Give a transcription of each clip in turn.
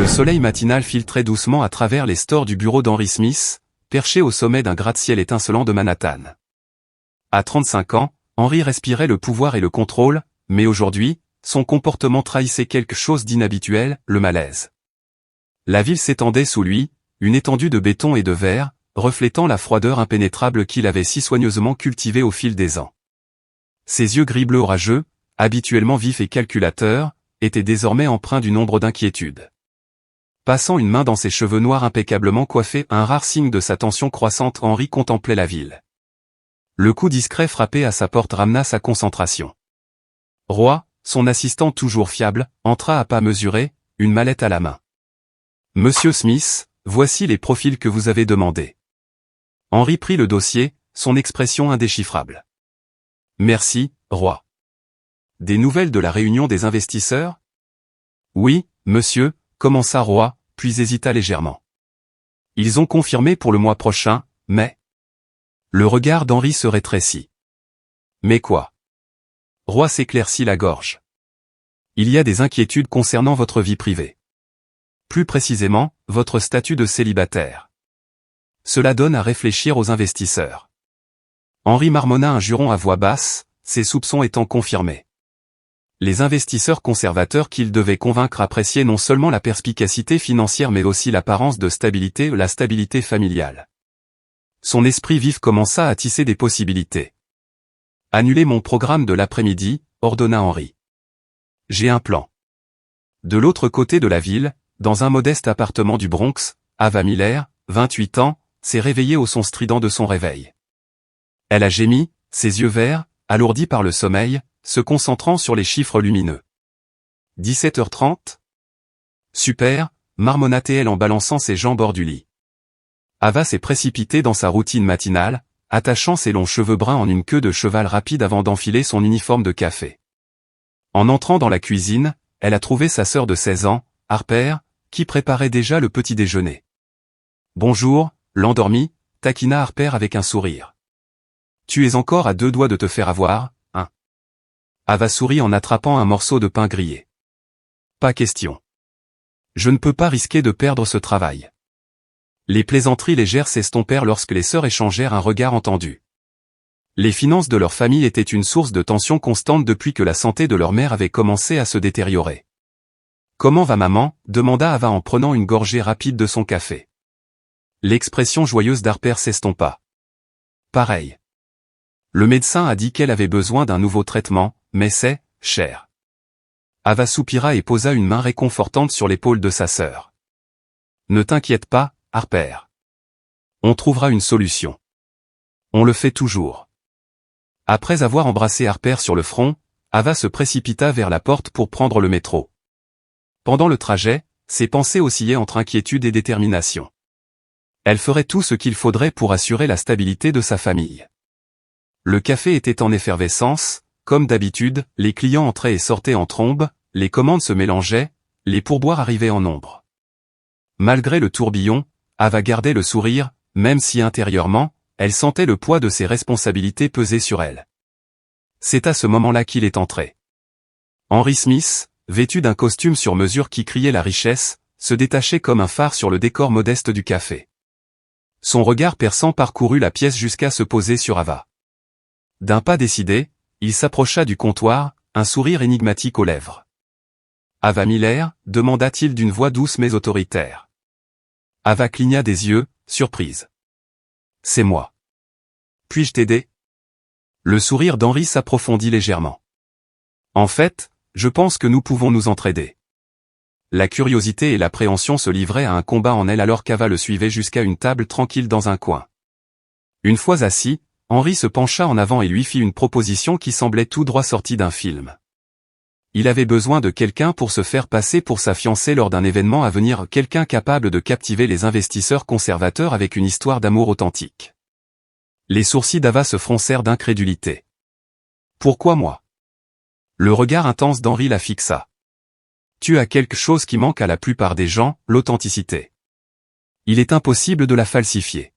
Le soleil matinal filtrait doucement à travers les stores du bureau d'Henry Smith, perché au sommet d'un gratte-ciel étincelant de Manhattan. À 35 ans, Henry respirait le pouvoir et le contrôle, mais aujourd'hui, son comportement trahissait quelque chose d'inhabituel, le malaise. La ville s'étendait sous lui, une étendue de béton et de verre, reflétant la froideur impénétrable qu'il avait si soigneusement cultivée au fil des ans. Ses yeux gris-bleu orageux, habituellement vifs et calculateurs, étaient désormais empreints d'une ombre d'inquiétude. Passant une main dans ses cheveux noirs impeccablement coiffés, un rare signe de sa tension croissante, Henry contemplait la ville. Le coup discret frappé à sa porte ramena sa concentration. Roy, son assistant toujours fiable, entra à pas mesurés, une mallette à la main. « Monsieur Smith, voici les profils que vous avez demandés. » Henry prit le dossier, son expression indéchiffrable. « Merci, Roy. »« Des nouvelles de la réunion des investisseurs ?»« Oui, monsieur, » commença Roy, puis hésita légèrement. « Ils ont confirmé pour le mois prochain, mais... » Le regard d'Henry se rétrécit. « Mais quoi ?» Roy s'éclaircit la gorge. « Il y a des inquiétudes concernant votre vie privée. Plus précisément, votre statut de célibataire. Cela donne à réfléchir aux investisseurs. » Henry marmonna un juron à voix basse, ses soupçons étant confirmés. Les investisseurs conservateurs qu'il devait convaincre appréciaient non seulement la perspicacité financière mais aussi l'apparence de stabilité, la stabilité familiale. Son esprit vif commença à tisser des possibilités. « Annulez mon programme de l'après-midi », ordonna Henry. « J'ai un plan. » De l'autre côté de la ville, dans un modeste appartement du Bronx, Ava Miller, 28 ans, s'est réveillée au son strident de son réveil. Elle a gémi, ses yeux verts, alourdis par le sommeil, se concentrant sur les chiffres lumineux. 17h30 ? Super, marmonna-t-elle en balançant ses jambes hors du lit. Ava s'est précipitée dans sa routine matinale, attachant ses longs cheveux bruns en une queue de cheval rapide avant d'enfiler son uniforme de café. En entrant dans la cuisine, elle a trouvé sa sœur de 16 ans, Harper, qui préparait déjà le petit déjeuner. « Bonjour, l'endormie » taquina Harper avec un sourire. « Tu es encore à 2 doigts de te faire avoir, hein ?» Ava sourit en attrapant un morceau de pain grillé. « Pas question. Je ne peux pas risquer de perdre ce travail. » Les plaisanteries légères s'estompèrent lorsque les sœurs échangèrent un regard entendu. Les finances de leur famille étaient une source de tension constante depuis que la santé de leur mère avait commencé à se détériorer. « Comment va maman » demanda Ava en prenant une gorgée rapide de son café. L'expression joyeuse d'Harper s'estompa. « Pareil. Le médecin a dit qu'elle avait besoin d'un nouveau traitement, mais c'est cher. » Ava soupira et posa une main réconfortante sur l'épaule de sa sœur. « Ne t'inquiète pas, Harper. On trouvera une solution. On le fait toujours. » Après avoir embrassé Harper sur le front, Ava se précipita vers la porte pour prendre le métro. Pendant le trajet, ses pensées oscillaient entre inquiétude et détermination. Elle ferait tout ce qu'il faudrait pour assurer la stabilité de sa famille. Le café était en effervescence, comme d'habitude, les clients entraient et sortaient en trombe, les commandes se mélangeaient, les pourboires arrivaient en nombre. Malgré le tourbillon, Ava gardait le sourire, même si intérieurement, elle sentait le poids de ses responsabilités peser sur elle. C'est à ce moment-là qu'il est entré. Henry Smith, vêtu d'un costume sur mesure qui criait la richesse, se détachait comme un phare sur le décor modeste du café. Son regard perçant parcourut la pièce jusqu'à se poser sur Ava. D'un pas décidé, il s'approcha du comptoir, un sourire énigmatique aux lèvres. « Ava Miller » demanda-t-il d'une voix douce mais autoritaire. Ava cligna des yeux, surprise. « C'est moi. Puis-je t'aider ?» Le sourire d'Henry s'approfondit légèrement. « En fait, je pense que nous pouvons nous entraider. » La curiosité et l'appréhension se livraient à un combat en elle alors qu'Ava le suivait jusqu'à une table tranquille dans un coin. Une fois assis, Henry se pencha en avant et lui fit une proposition qui semblait tout droit sortie d'un film. Il avait besoin de quelqu'un pour se faire passer pour sa fiancée lors d'un événement à venir, quelqu'un capable de captiver les investisseurs conservateurs avec une histoire d'amour authentique. Les sourcils d'Ava se froncèrent d'incrédulité. « Pourquoi moi ?» Le regard intense d'Henry la fixa. « Tu as quelque chose qui manque à la plupart des gens, l'authenticité. Il est impossible de la falsifier.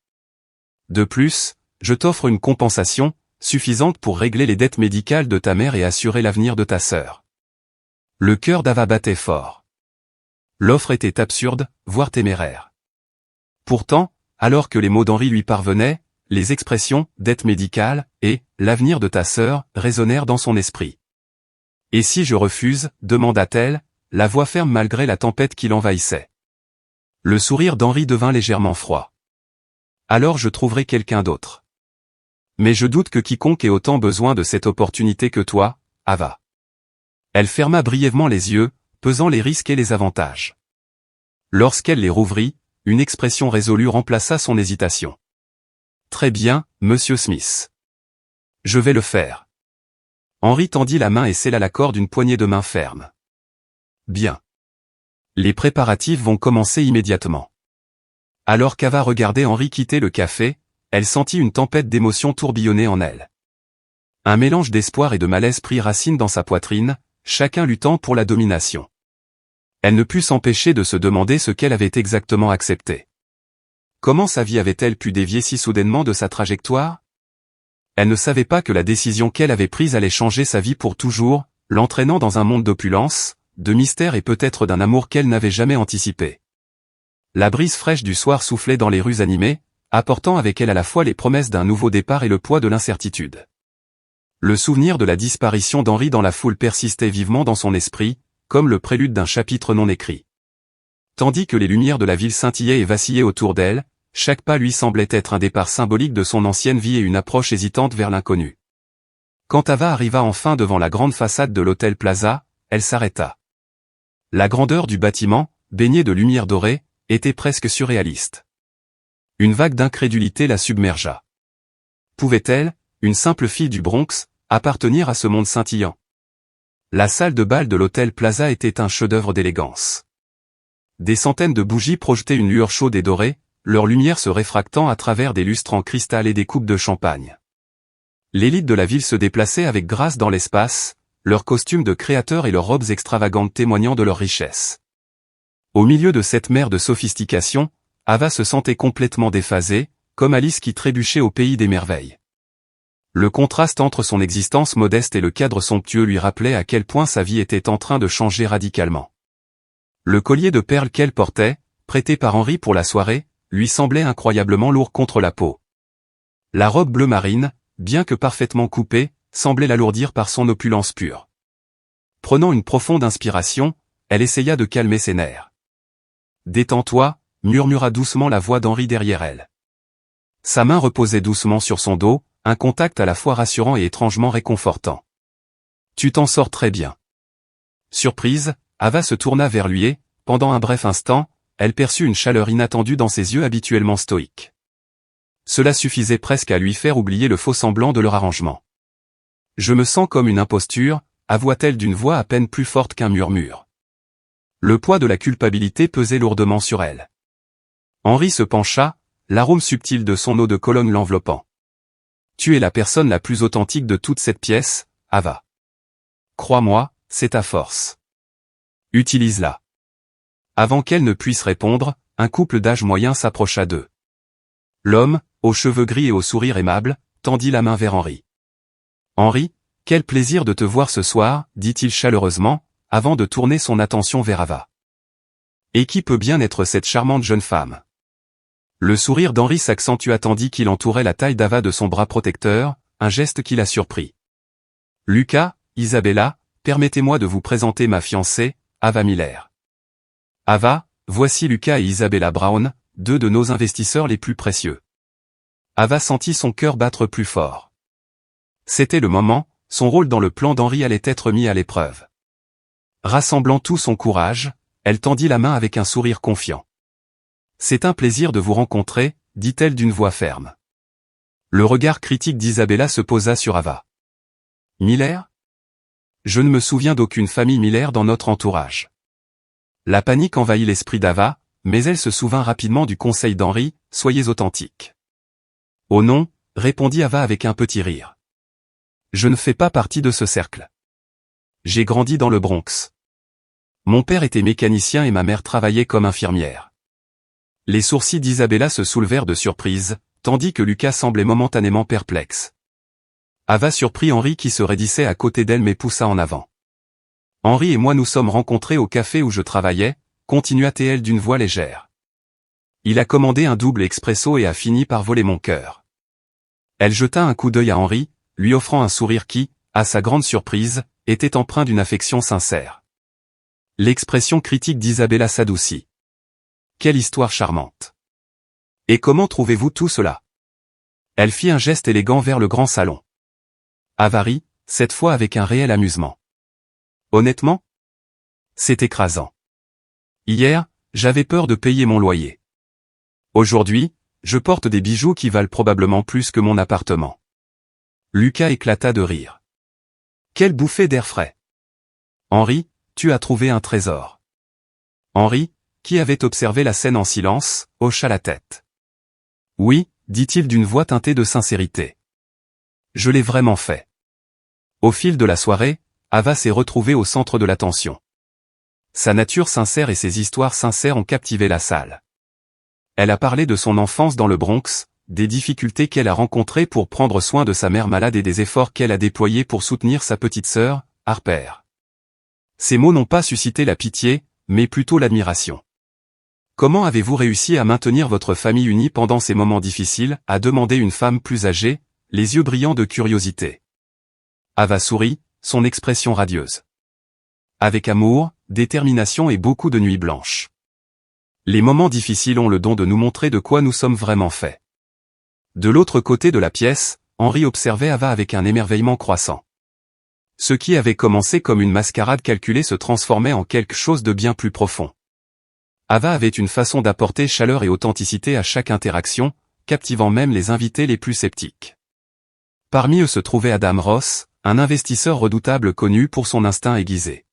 De plus, je t'offre une compensation, suffisante pour régler les dettes médicales de ta mère et assurer l'avenir de ta sœur. » Le cœur d'Ava battait fort. L'offre était absurde, voire téméraire. Pourtant, alors que les mots d'Henri lui parvenaient, les expressions « dette médicale » et « l'avenir de ta sœur » résonnèrent dans son esprit. « Et si je refuse ?» demanda-t-elle, la voix ferme malgré la tempête qui l'envahissait. Le sourire d'Henri devint légèrement froid. « Alors je trouverai quelqu'un d'autre. Mais je doute que quiconque ait autant besoin de cette opportunité que toi, Ava. » Elle ferma brièvement les yeux, pesant les risques et les avantages. Lorsqu'elle les rouvrit, une expression résolue remplaça son hésitation. « Très bien, monsieur Smith. Je vais le faire. » Henri tendit la main et scella l'accord d'une poignée de main ferme. « Bien. Les préparatifs vont commencer immédiatement. » Alors qu'Ava regardait Henri quitter le café, elle sentit une tempête d'émotions tourbillonner en elle. Un mélange d'espoir et de malaise prit racine dans sa poitrine, chacun luttant pour la domination. Elle ne put s'empêcher de se demander ce qu'elle avait exactement accepté. Comment sa vie avait-elle pu dévier si soudainement de sa trajectoire? Elle ne savait pas que la décision qu'elle avait prise allait changer sa vie pour toujours, l'entraînant dans un monde d'opulence, de mystère et peut-être d'un amour qu'elle n'avait jamais anticipé. La brise fraîche du soir soufflait dans les rues animées, apportant avec elle à la fois les promesses d'un nouveau départ et le poids de l'incertitude. Le souvenir de la disparition d'Henri dans la foule persistait vivement dans son esprit, comme le prélude d'un chapitre non écrit. Tandis que les lumières de la ville scintillaient et vacillaient autour d'elle, chaque pas lui semblait être un départ symbolique de son ancienne vie et une approche hésitante vers l'inconnu. Quand Ava arriva enfin devant la grande façade de l'hôtel Plaza, elle s'arrêta. La grandeur du bâtiment, baigné de lumière dorée, était presque surréaliste. Une vague d'incrédulité la submergea. Pouvait-elle, une simple fille du Bronx, appartenir à ce monde scintillant? La salle de bal de l'hôtel Plaza était un chef-d'œuvre d'élégance. Des centaines de bougies projetaient une lueur chaude et dorée, leur lumière se réfractant à travers des lustres en cristal et des coupes de champagne. L'élite de la ville se déplaçait avec grâce dans l'espace, leurs costumes de créateurs et leurs robes extravagantes témoignant de leur richesse. Au milieu de cette mer de sophistication, Ava se sentait complètement déphasée, comme Alice qui trébuchait au pays des merveilles. Le contraste entre son existence modeste et le cadre somptueux lui rappelait à quel point sa vie était en train de changer radicalement. Le collier de perles qu'elle portait, prêté par Henri pour la soirée, lui semblait incroyablement lourd contre la peau. La robe bleu marine, bien que parfaitement coupée, semblait l'alourdir par son opulence pure. Prenant une profonde inspiration, elle essaya de calmer ses nerfs. « Détends-toi » murmura doucement la voix d'Henri derrière elle. Sa main reposait doucement sur son dos, un contact à la fois rassurant et étrangement réconfortant. « Tu t'en sors très bien. » Surprise, Ava se tourna vers lui et, pendant un bref instant, elle perçut une chaleur inattendue dans ses yeux habituellement stoïques. Cela suffisait presque à lui faire oublier le faux semblant de leur arrangement. « Je me sens comme une imposture » avoua-t-elle d'une voix à peine plus forte qu'un murmure. Le poids de la culpabilité pesait lourdement sur elle. Henri se pencha, l'arôme subtil de son eau de Cologne l'enveloppant. « Tu es la personne la plus authentique de toute cette pièce, Ava. Crois-moi, c'est ta force. Utilise-la. » Avant qu'elle ne puisse répondre, un couple d'âge moyen s'approcha d'eux. L'homme, aux cheveux gris et au sourire aimable, tendit la main vers Henri. « Henri, quel plaisir de te voir ce soir, » dit-il chaleureusement, avant de tourner son attention vers Ava. « Et qui peut bien être cette charmante jeune femme ?» Le sourire d'Henri s'accentua tandis qu'il entourait la taille d'Ava de son bras protecteur, un geste qui la surprit. « Lucas, Isabella, permettez-moi de vous présenter ma fiancée, Ava Miller. » Ava, voici Lucas et Isabella Brown, deux de nos investisseurs les plus précieux. Ava sentit son cœur battre plus fort. C'était le moment, son rôle dans le plan d'Henri allait être mis à l'épreuve. Rassemblant tout son courage, elle tendit la main avec un sourire confiant. « C'est un plaisir de vous rencontrer, » dit-elle d'une voix ferme. Le regard critique d'Isabella se posa sur Ava. « Miller ? Je ne me souviens d'aucune famille Miller dans notre entourage. » La panique envahit l'esprit d'Ava, mais elle se souvint rapidement du conseil d'Henri, « Soyez authentique. » « Oh non » répondit Ava avec un petit rire. « Je ne fais pas partie de ce cercle. J'ai grandi dans le Bronx. Mon père était mécanicien et ma mère travaillait comme infirmière. » Les sourcils d'Isabella se soulevèrent de surprise, tandis que Lucas semblait momentanément perplexe. Ava surprit Henri qui se raidissait à côté d'elle mais poussa en avant. « Henri et moi nous sommes rencontrés au café où je travaillais, continua-t-elle d'une voix légère. Il a commandé un double expresso et a fini par voler mon cœur. Elle jeta un coup d'œil à Henri, lui offrant un sourire qui, à sa grande surprise, était empreint d'une affection sincère. L'expression critique d'Isabella s'adoucit. Quelle histoire charmante. Et comment trouvez-vous tout cela? Elle fit un geste élégant vers le grand salon. Ava rit, cette fois avec un réel amusement. Honnêtement? C'est écrasant. Hier, j'avais peur de payer mon loyer. Aujourd'hui, je porte des bijoux qui valent probablement plus que mon appartement. Lucas éclata de rire. Quelle bouffée d'air frais. Henri, tu as trouvé un trésor. Henri, qui avait observé la scène en silence, hocha la tête. Oui, dit-il d'une voix teintée de sincérité. Je l'ai vraiment fait. Au fil de la soirée, Ava s'est retrouvée au centre de l'attention. Sa nature sincère et ses histoires sincères ont captivé la salle. Elle a parlé de son enfance dans le Bronx, des difficultés qu'elle a rencontrées pour prendre soin de sa mère malade et des efforts qu'elle a déployés pour soutenir sa petite sœur, Harper. Ces mots n'ont pas suscité la pitié, mais plutôt l'admiration. Comment avez-vous réussi à maintenir votre famille unie pendant ces moments difficiles, a demandé une femme plus âgée, les yeux brillants de curiosité. Ava sourit, son expression radieuse. Avec amour, détermination et beaucoup de nuits blanches. Les moments difficiles ont le don de nous montrer de quoi nous sommes vraiment faits. De l'autre côté de la pièce, Henri observait Ava avec un émerveillement croissant. Ce qui avait commencé comme une mascarade calculée se transformait en quelque chose de bien plus profond. Ava avait une façon d'apporter chaleur et authenticité à chaque interaction, captivant même les invités les plus sceptiques. Parmi eux se trouvait Adam Ross, un investisseur redoutable connu pour son instinct aiguisé.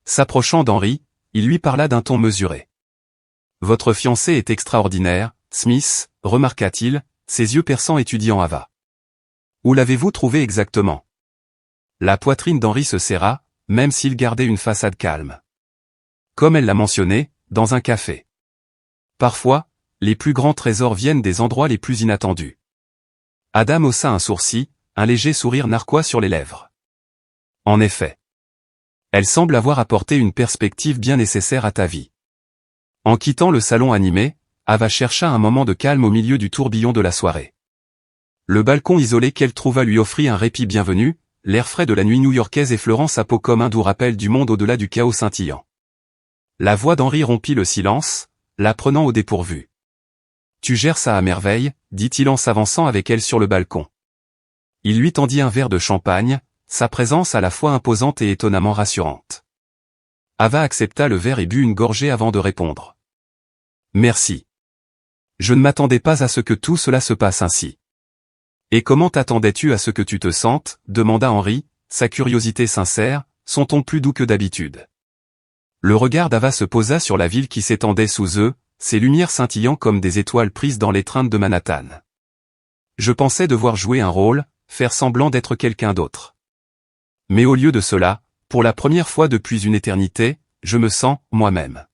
S'approchant d'Henri, il lui parla d'un ton mesuré. « Votre fiancé est extraordinaire, Smith, remarqua-t-il, ses yeux perçants étudiant Ava. Où l'avez-vous trouvé exactement ?» La poitrine d'Henri se serra, même s'il gardait une façade calme. Comme elle l'a mentionné, dans un café. Parfois, les plus grands trésors viennent des endroits les plus inattendus. Adam haussa un sourcil, un léger sourire narquois sur les lèvres. En effet. Elle semble avoir apporté une perspective bien nécessaire à ta vie. En quittant le salon animé, Ava chercha un moment de calme au milieu du tourbillon de la soirée. Le balcon isolé qu'elle trouva lui offrit un répit bienvenu, l'air frais de la nuit new-yorkaise effleurant sa peau comme un doux rappel du monde au-delà du chaos scintillant. La voix d'Henri rompit le silence, la prenant au dépourvu. « Tu gères ça à merveille, dit-il en s'avançant avec elle sur le balcon. Il lui tendit un verre de champagne, sa présence à la fois imposante et étonnamment rassurante. Ava accepta le verre et but une gorgée avant de répondre. « Merci. Je ne m'attendais pas à ce que tout cela se passe ainsi. »« Et comment t'attendais-tu à ce que tu te sentes ?» demanda Henri, sa curiosité sincère, son ton plus doux que d'habitude. Le regard d'Ava se posa sur la ville qui s'étendait sous eux, ses lumières scintillant comme des étoiles prises dans l'étreinte de Manhattan. Je pensais devoir jouer un rôle, faire semblant d'être quelqu'un d'autre. Mais au lieu de cela, pour la première fois depuis une éternité, je me sens, moi-même.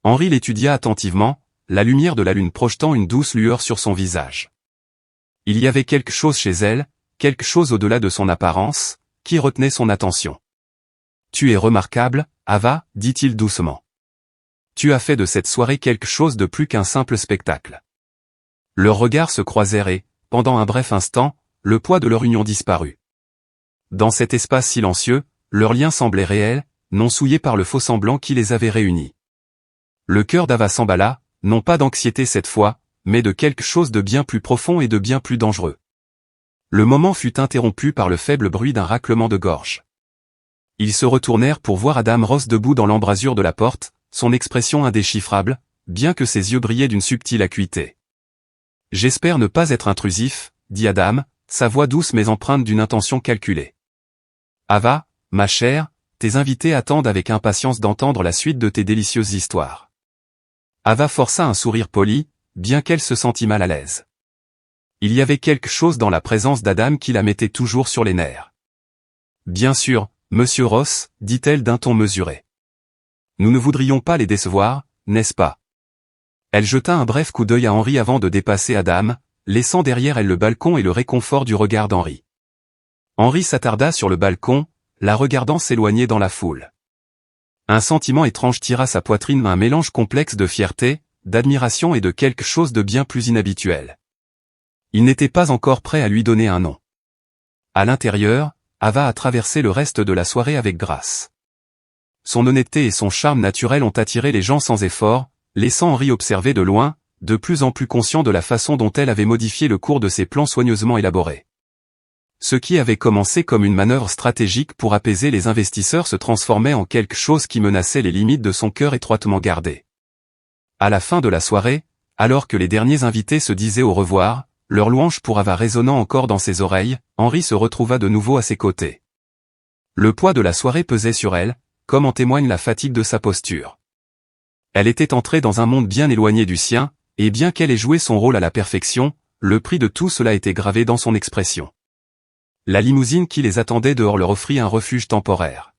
Henri l'étudia attentivement, la lumière de la lune projetant une douce lueur sur son visage. Il y avait quelque chose chez elle, quelque chose au-delà de son apparence, qui retenait son attention. « Tu es remarquable, Ava, dit-il doucement. Tu as fait de cette soirée quelque chose de plus qu'un simple spectacle. » Leurs regards se croisèrent et, pendant un bref instant, le poids de leur union disparut. Dans cet espace silencieux, leur lien semblait réel, non souillé par le faux-semblant qui les avait réunis. Le cœur d'Ava s'emballa, non pas d'anxiété cette fois, mais de quelque chose de bien plus profond et de bien plus dangereux. Le moment fut interrompu par le faible bruit d'un raclement de gorge. Ils se retournèrent pour voir Adam Ross debout dans l'embrasure de la porte, son expression indéchiffrable, bien que ses yeux brillaient d'une subtile acuité. « J'espère ne pas être intrusif, » dit Adam, sa voix douce mais empreinte d'une intention calculée. « Ava, ma chère, tes invités attendent avec impatience d'entendre la suite de tes délicieuses histoires. » Ava força un sourire poli, bien qu'elle se sentît mal à l'aise. Il y avait quelque chose dans la présence d'Adam qui la mettait toujours sur les nerfs. « Bien sûr, Monsieur Ross, dit-elle d'un ton mesuré. Nous ne voudrions pas les décevoir, n'est-ce pas? Elle jeta un bref coup d'œil à Henri avant de dépasser Adam, laissant derrière elle le balcon et le réconfort du regard d'Henri. Henri s'attarda sur le balcon, la regardant s'éloigner dans la foule. Un sentiment étrange tira sa poitrine, un mélange complexe de fierté, d'admiration et de quelque chose de bien plus inhabituel. Il n'était pas encore prêt à lui donner un nom. À l'intérieur, Ava a traversé le reste de la soirée avec grâce. Son honnêteté et son charme naturel ont attiré les gens sans effort, laissant Henri observer de loin, de plus en plus conscient de la façon dont elle avait modifié le cours de ses plans soigneusement élaborés. Ce qui avait commencé comme une manœuvre stratégique pour apaiser les investisseurs se transformait en quelque chose qui menaçait les limites de son cœur étroitement gardé. À la fin de la soirée, alors que les derniers invités se disaient au revoir, leur louange pour Ava résonnant encore dans ses oreilles, Henri se retrouva de nouveau à ses côtés. Le poids de la soirée pesait sur elle, comme en témoigne la fatigue de sa posture. Elle était entrée dans un monde bien éloigné du sien, et bien qu'elle ait joué son rôle à la perfection, le prix de tout cela était gravé dans son expression. La limousine qui les attendait dehors leur offrit un refuge temporaire.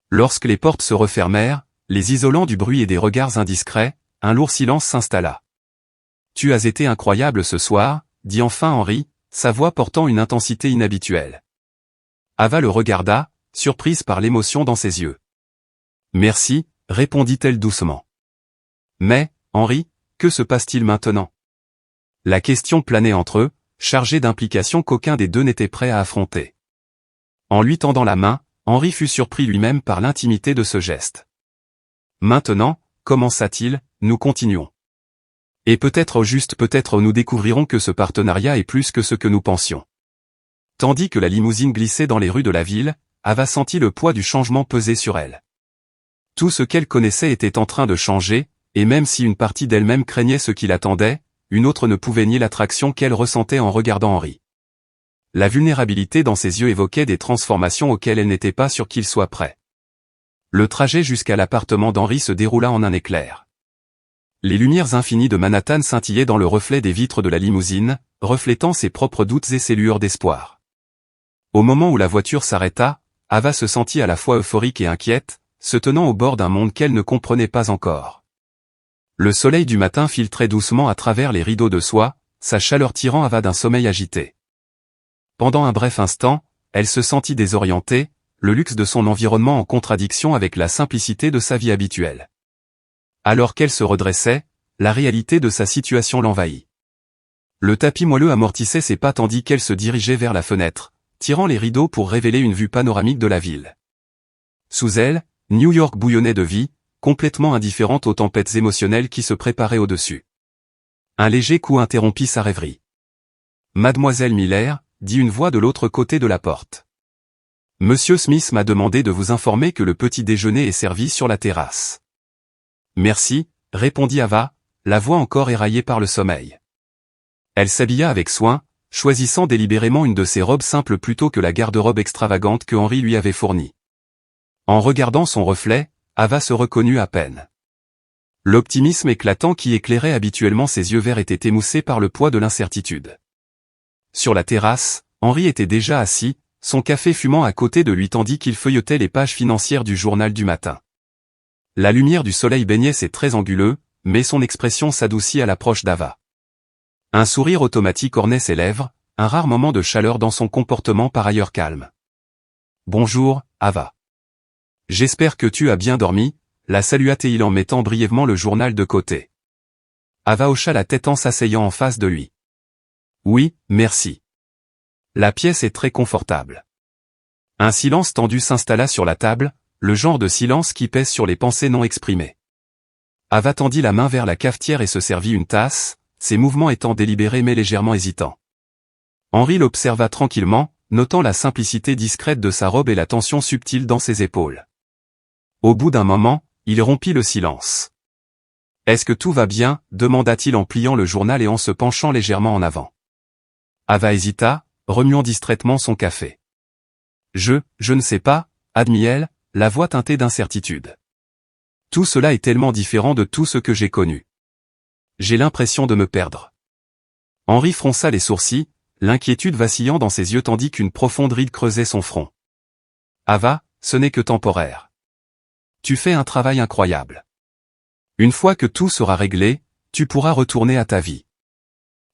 Lorsque les portes se refermèrent, les isolant du bruit et des regards indiscrets, un lourd silence s'installa. « Tu as été incroyable ce soir », dit enfin Henri, sa voix portant une intensité inhabituelle. Ava le regarda, surprise par l'émotion dans ses yeux. « Merci », répondit-elle doucement. « Mais, Henri, que se passe-t-il maintenant ?» La question planait entre eux, chargée d'implications qu'aucun des deux n'était prêt à affronter. En lui tendant la main, Henri fut surpris lui-même par l'intimité de ce geste. « Maintenant, commença-t-il, nous continuons. Et peut-être nous découvrirons que ce partenariat est plus que ce que nous pensions. » Tandis que la limousine glissait dans les rues de la ville, Ava sentit le poids du changement peser sur elle. Tout ce qu'elle connaissait était en train de changer, et même si une partie d'elle-même craignait ce qui l'attendait, une autre ne pouvait nier l'attraction qu'elle ressentait en regardant Henri. La vulnérabilité dans ses yeux évoquait des transformations auxquelles elle n'était pas sûre qu'il soit prêt. Le trajet jusqu'à l'appartement d'Henri se déroula en un éclair. Les lumières infinies de Manhattan scintillaient dans le reflet des vitres de la limousine, reflétant ses propres doutes et ses lueurs d'espoir. Au moment où la voiture s'arrêta, Ava se sentit à la fois euphorique et inquiète, se tenant au bord d'un monde qu'elle ne comprenait pas encore. Le soleil du matin filtrait doucement à travers les rideaux de soie, sa chaleur tirant Ava d'un sommeil agité. Pendant un bref instant, elle se sentit désorientée, le luxe de son environnement en contradiction avec la simplicité de sa vie habituelle. Alors qu'elle se redressait, la réalité de sa situation l'envahit. Le tapis moelleux amortissait ses pas tandis qu'elle se dirigeait vers la fenêtre, tirant les rideaux pour révéler une vue panoramique de la ville. Sous elle, New York bouillonnait de vie, complètement indifférente aux tempêtes émotionnelles qui se préparaient au-dessus. Un léger coup interrompit sa rêverie. « Mademoiselle Miller », dit une voix de l'autre côté de la porte. « Monsieur Smith m'a demandé de vous informer que le petit déjeuner est servi sur la terrasse. » « Merci », répondit Ava, la voix encore éraillée par le sommeil. Elle s'habilla avec soin, choisissant délibérément une de ses robes simples plutôt que la garde-robe extravagante que Henri lui avait fournie. En regardant son reflet, Ava se reconnut à peine. L'optimisme éclatant qui éclairait habituellement ses yeux verts était émoussé par le poids de l'incertitude. Sur la terrasse, Henri était déjà assis, son café fumant à côté de lui tandis qu'il feuilletait les pages financières du journal du matin. La lumière du soleil baignait ses traits anguleux, mais son expression s'adoucit à l'approche d'Ava. Un sourire automatique ornait ses lèvres, un rare moment de chaleur dans son comportement par ailleurs calme. « Bonjour, Ava. J'espère que tu as bien dormi », la salua-t-il en mettant brièvement le journal de côté. Ava hocha la tête en s'asseyant en face de lui. « Oui, merci. La pièce est très confortable. » Un silence tendu s'installa sur la table, le genre de silence qui pèse sur les pensées non exprimées. Ava tendit la main vers la cafetière et se servit une tasse, ses mouvements étant délibérés mais légèrement hésitants. Henri l'observa tranquillement, notant la simplicité discrète de sa robe et la tension subtile dans ses épaules. Au bout d'un moment, il rompit le silence. « Est-ce que tout va bien ?» demanda-t-il en pliant le journal et en se penchant légèrement en avant. Ava hésita, remuant distraitement son café. « Je ne sais pas », admit-elle, la voix teintée d'incertitude. « Tout cela est tellement différent de tout ce que j'ai connu. J'ai l'impression de me perdre. » Henri fronça les sourcils, l'inquiétude vacillant dans ses yeux tandis qu'une profonde ride creusait son front. « Ava, ce n'est que temporaire. Tu fais un travail incroyable. Une fois que tout sera réglé, tu pourras retourner à ta vie. »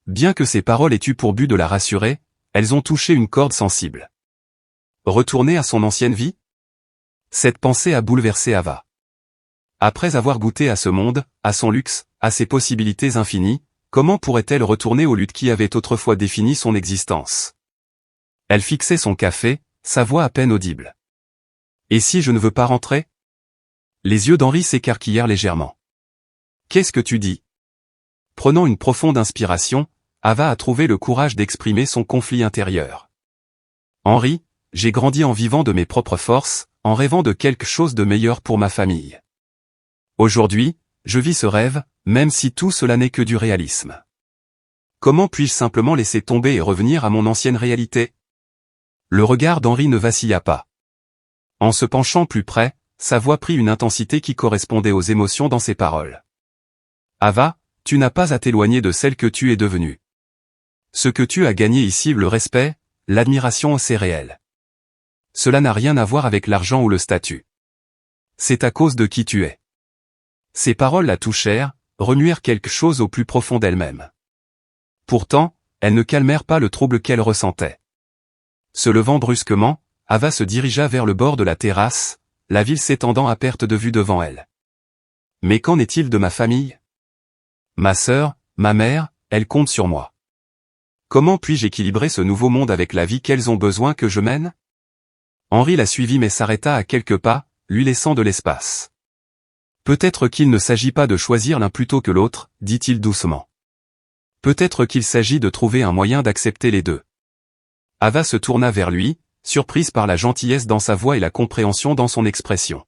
Bien que ces paroles aient eu pour but de la rassurer, elles ont touché une corde sensible. Retourner à son ancienne vie ? Cette pensée a bouleversé Ava. Après avoir goûté à ce monde, à son luxe, à ses possibilités infinies, comment pourrait-elle retourner aux luttes qui avaient autrefois défini son existence? Elle fixait son café, sa voix à peine audible. Et si je ne veux pas rentrer? Les yeux d'Henri s'écarquillèrent légèrement. Qu'est-ce que tu dis? Prenant une profonde inspiration, Ava a trouvé le courage d'exprimer son conflit intérieur. Henri, j'ai grandi en vivant de mes propres forces, en rêvant de quelque chose de meilleur pour ma famille. Aujourd'hui, je vis ce rêve, même si tout cela n'est que du réalisme. Comment puis-je simplement laisser tomber et revenir à mon ancienne réalité? Le regard d'Henri ne vacilla pas. En se penchant plus près, sa voix prit une intensité qui correspondait aux émotions dans ses paroles. Ava, tu n'as pas à t'éloigner de celle que tu es devenue. Ce que tu as gagné ici, le respect, l'admiration, c'est réel. Cela n'a rien à voir avec l'argent ou le statut. C'est à cause de qui tu es. Ces paroles la touchèrent, remuèrent quelque chose au plus profond d'elle-même. Pourtant, elles ne calmèrent pas le trouble qu'elle ressentait. Se levant brusquement, Ava se dirigea vers le bord de la terrasse, la ville s'étendant à perte de vue devant elle. Mais qu'en est-il de ma famille? Ma sœur, ma mère, elles comptent sur moi. Comment puis-je équilibrer ce nouveau monde avec la vie qu'elles ont besoin que je mène? Henri la suivit mais s'arrêta à quelques pas, lui laissant de l'espace. Peut-être qu'il ne s'agit pas de choisir l'un plutôt que l'autre, dit-il doucement. Peut-être qu'il s'agit de trouver un moyen d'accepter les deux. Ava se tourna vers lui, surprise par la gentillesse dans sa voix et la compréhension dans son expression.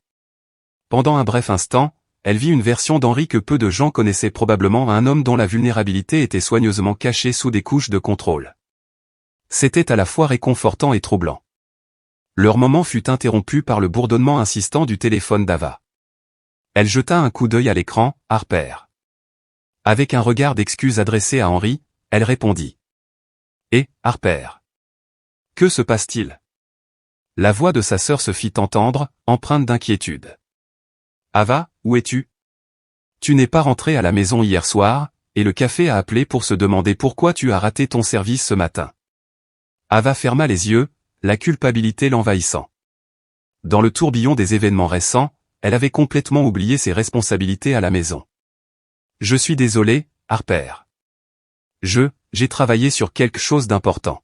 Pendant un bref instant, elle vit une version d'Henri que peu de gens connaissaient probablement, un homme dont la vulnérabilité était soigneusement cachée sous des couches de contrôle. C'était à la fois réconfortant et troublant. Leur moment fut interrompu par le bourdonnement insistant du téléphone d'Ava. Elle jeta un coup d'œil à l'écran, Harper. Avec un regard d'excuse adressé à Henri, elle répondit. « Eh, Harper. Que se passe-t-il » La voix de sa sœur se fit entendre, empreinte d'inquiétude. « Ava, où es-tu? Tu n'es pas rentrée à la maison hier soir, et le café a appelé pour se demander pourquoi tu as raté ton service ce matin. » Ava ferma les yeux, la culpabilité l'envahissant. Dans le tourbillon des événements récents, elle avait complètement oublié ses responsabilités à la maison. « Je suis désolé, Harper. J'ai travaillé sur quelque chose d'important.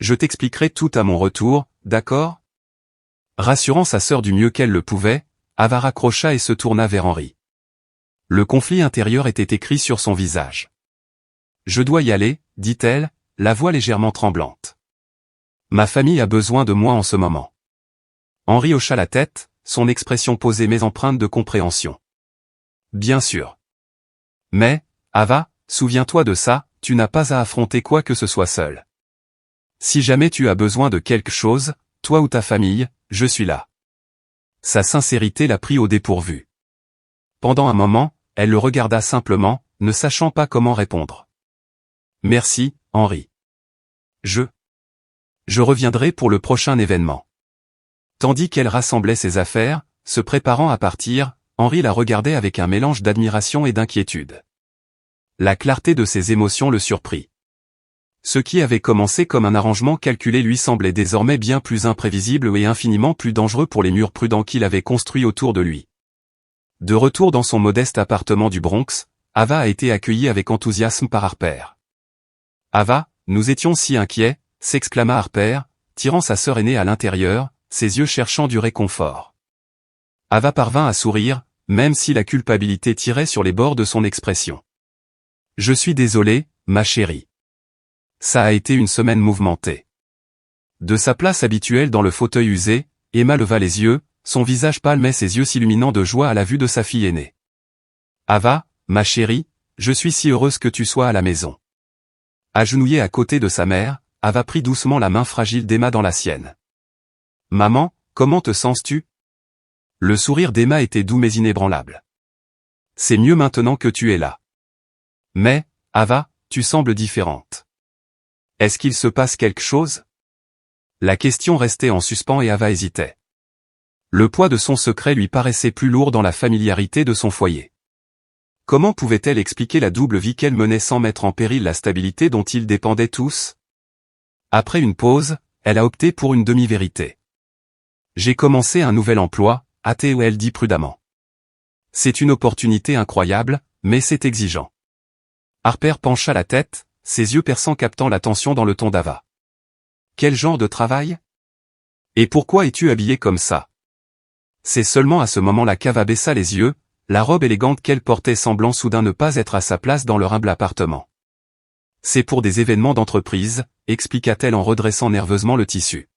Je t'expliquerai tout à mon retour, d'accord ?» Rassurant sa sœur du mieux qu'elle le pouvait, Ava raccrocha et se tourna vers Henri. Le conflit intérieur était écrit sur son visage. « Je dois y aller, dit-elle, la voix légèrement tremblante. Ma famille a besoin de moi en ce moment. » Henri hocha la tête, son expression posée mais empreinte de compréhension. « Bien sûr. Mais, Ava, souviens-toi de ça, tu n'as pas à affronter quoi que ce soit seul. Si jamais tu as besoin de quelque chose, toi ou ta famille, je suis là. » Sa sincérité la prit au dépourvu. Pendant un moment, elle le regarda simplement, ne sachant pas comment répondre. « Merci, Henri. Je reviendrai pour le prochain événement. » Tandis qu'elle rassemblait ses affaires, se préparant à partir, Henri la regardait avec un mélange d'admiration et d'inquiétude. La clarté de ses émotions le surprit. Ce qui avait commencé comme un arrangement calculé lui semblait désormais bien plus imprévisible et infiniment plus dangereux pour les murs prudents qu'il avait construits autour de lui. De retour dans son modeste appartement du Bronx, Ava a été accueillie avec enthousiasme par Harper. « Ava, nous étions si inquiets » s'exclama Harper, tirant sa sœur aînée à l'intérieur, ses yeux cherchant du réconfort. Ava parvint à sourire, même si la culpabilité tirait sur les bords de son expression. « Je suis désolé, ma chérie. Ça a été une semaine mouvementée. » De sa place habituelle dans le fauteuil usé, Emma leva les yeux, son visage pâle mais ses yeux s'illuminant de joie à la vue de sa fille aînée. « Ava, ma chérie, je suis si heureuse que tu sois à la maison. » Agenouillée à côté de sa mère, Ava prit doucement la main fragile d'Emma dans la sienne. « Maman, comment te sens-tu » Le sourire d'Emma était doux mais inébranlable. « C'est mieux maintenant que tu es là. Mais, Ava, tu sembles différente. Est-ce qu'il se passe quelque chose ?» La question restait en suspens et Ava hésitait. Le poids de son secret lui paraissait plus lourd dans la familiarité de son foyer. Comment pouvait-elle expliquer la double vie qu'elle menait sans mettre en péril la stabilité dont ils dépendaient tous? Après une pause, elle a opté pour une demi-vérité. « J'ai commencé un nouvel emploi », a-t-elle dit prudemment. C'est une opportunité incroyable, mais c'est exigeant. Harper pencha la tête, ses yeux perçants captant l'attention dans le ton d'Ava. Quel genre de travail? Et pourquoi es-tu habillé comme ça? C'est seulement à ce moment-là qu'Ava baissa les yeux, la robe élégante qu'elle portait semblant soudain ne pas être à sa place dans leur humble appartement. C'est pour des événements d'entreprise, expliqua-t-elle en redressant nerveusement le tissu.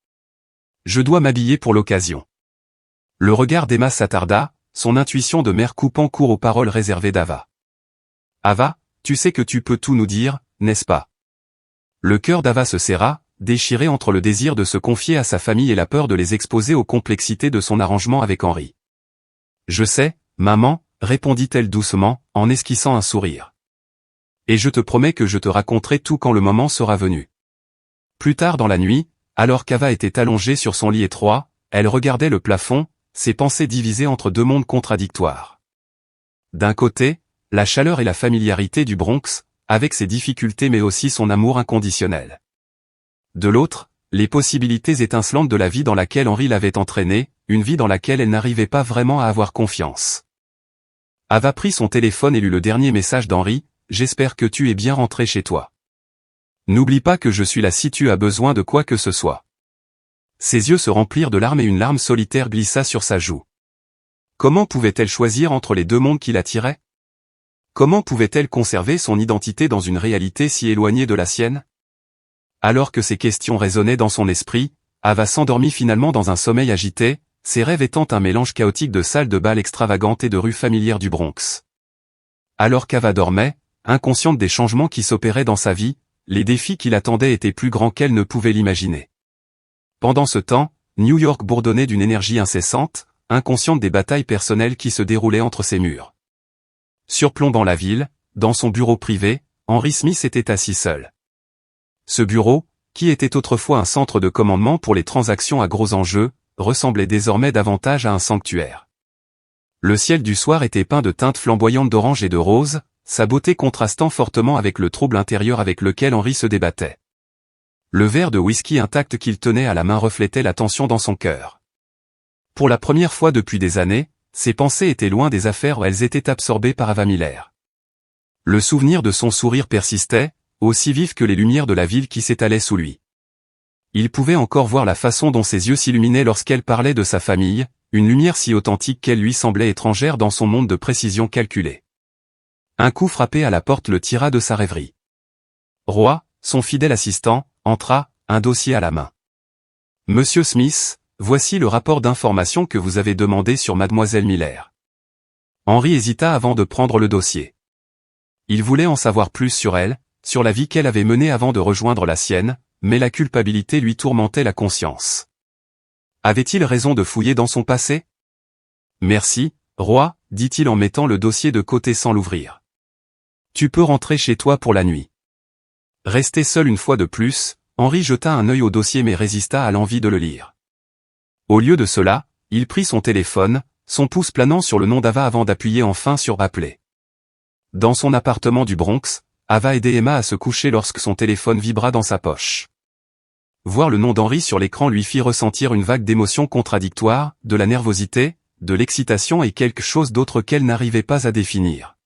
Je dois m'habiller pour l'occasion. Le regard d'Emma s'attarda, son intuition de mère coupant court aux paroles réservées d'Ava. Ava, tu sais que tu peux tout nous dire, n'est-ce pas? Le cœur d'Ava se serra, déchiré entre le désir de se confier à sa famille et la peur de les exposer aux complexités de son arrangement avec Henri. Je sais, maman, répondit-elle doucement, en esquissant un sourire. Et je te promets que je te raconterai tout quand le moment sera venu. Plus tard dans la nuit, alors qu'Ava était allongée sur son lit étroit, elle regardait le plafond, ses pensées divisées entre deux mondes contradictoires. D'un côté, la chaleur et la familiarité du Bronx, avec ses difficultés mais aussi son amour inconditionnel. De l'autre, les possibilités étincelantes de la vie dans laquelle Henri l'avait entraînée, une vie dans laquelle elle n'arrivait pas vraiment à avoir confiance. Ava prit son téléphone et lut le dernier message d'Henri, « J'espère que tu es bien rentré chez toi. N'oublie pas que je suis là si tu as besoin de quoi que ce soit. » Ses yeux se remplirent de larmes et une larme solitaire glissa sur sa joue. Comment pouvait-elle choisir entre les deux mondes qui l'attiraient? Comment pouvait-elle conserver son identité dans une réalité si éloignée de la sienne? Alors que ces questions résonnaient dans son esprit, Ava s'endormit finalement dans un sommeil agité, ses rêves étant un mélange chaotique de salles de bal extravagantes et de rues familières du Bronx. Alors qu'Ava dormait, inconsciente des changements qui s'opéraient dans sa vie, les défis qui l'attendaient étaient plus grands qu'elle ne pouvait l'imaginer. Pendant ce temps, New York bourdonnait d'une énergie incessante, inconsciente des batailles personnelles qui se déroulaient entre ses murs. Surplombant la ville, dans son bureau privé, Henri Smith était assis seul. Ce bureau, qui était autrefois un centre de commandement pour les transactions à gros enjeux, ressemblait désormais davantage à un sanctuaire. Le ciel du soir était peint de teintes flamboyantes d'orange et de rose, sa beauté contrastant fortement avec le trouble intérieur avec lequel Henri se débattait. Le verre de whisky intact qu'il tenait à la main reflétait la tension dans son cœur. Pour la première fois depuis des années, ses pensées étaient loin des affaires où elles étaient absorbées par Ava Miller. Le souvenir de son sourire persistait, aussi vif que les lumières de la ville qui s'étalaient sous lui. Il pouvait encore voir la façon dont ses yeux s'illuminaient lorsqu'elle parlait de sa famille, une lumière si authentique qu'elle lui semblait étrangère dans son monde de précision calculée. Un coup frappé à la porte le tira de sa rêverie. Roy, son fidèle assistant, entra, un dossier à la main. « Monsieur Smith, voici le rapport d'information que vous avez demandé sur Mademoiselle Miller. » Henri hésita avant de prendre le dossier. Il voulait en savoir plus sur elle, sur la vie qu'elle avait menée avant de rejoindre la sienne, mais la culpabilité lui tourmentait la conscience. Avait-il raison de fouiller dans son passé? « Merci, Roy, dit-il en mettant le dossier de côté sans l'ouvrir. « Tu peux rentrer chez toi pour la nuit. » Resté seul une fois de plus, Henri jeta un œil au dossier mais résista à l'envie de le lire. Au lieu de cela, il prit son téléphone, son pouce planant sur le nom d'Ava avant d'appuyer enfin sur « Appeler ». Dans son appartement du Bronx, Ava aidait Emma à se coucher lorsque son téléphone vibra dans sa poche. Voir le nom d'Henri sur l'écran lui fit ressentir une vague d'émotions contradictoires, de la nervosité, de l'excitation et quelque chose d'autre qu'elle n'arrivait pas à définir.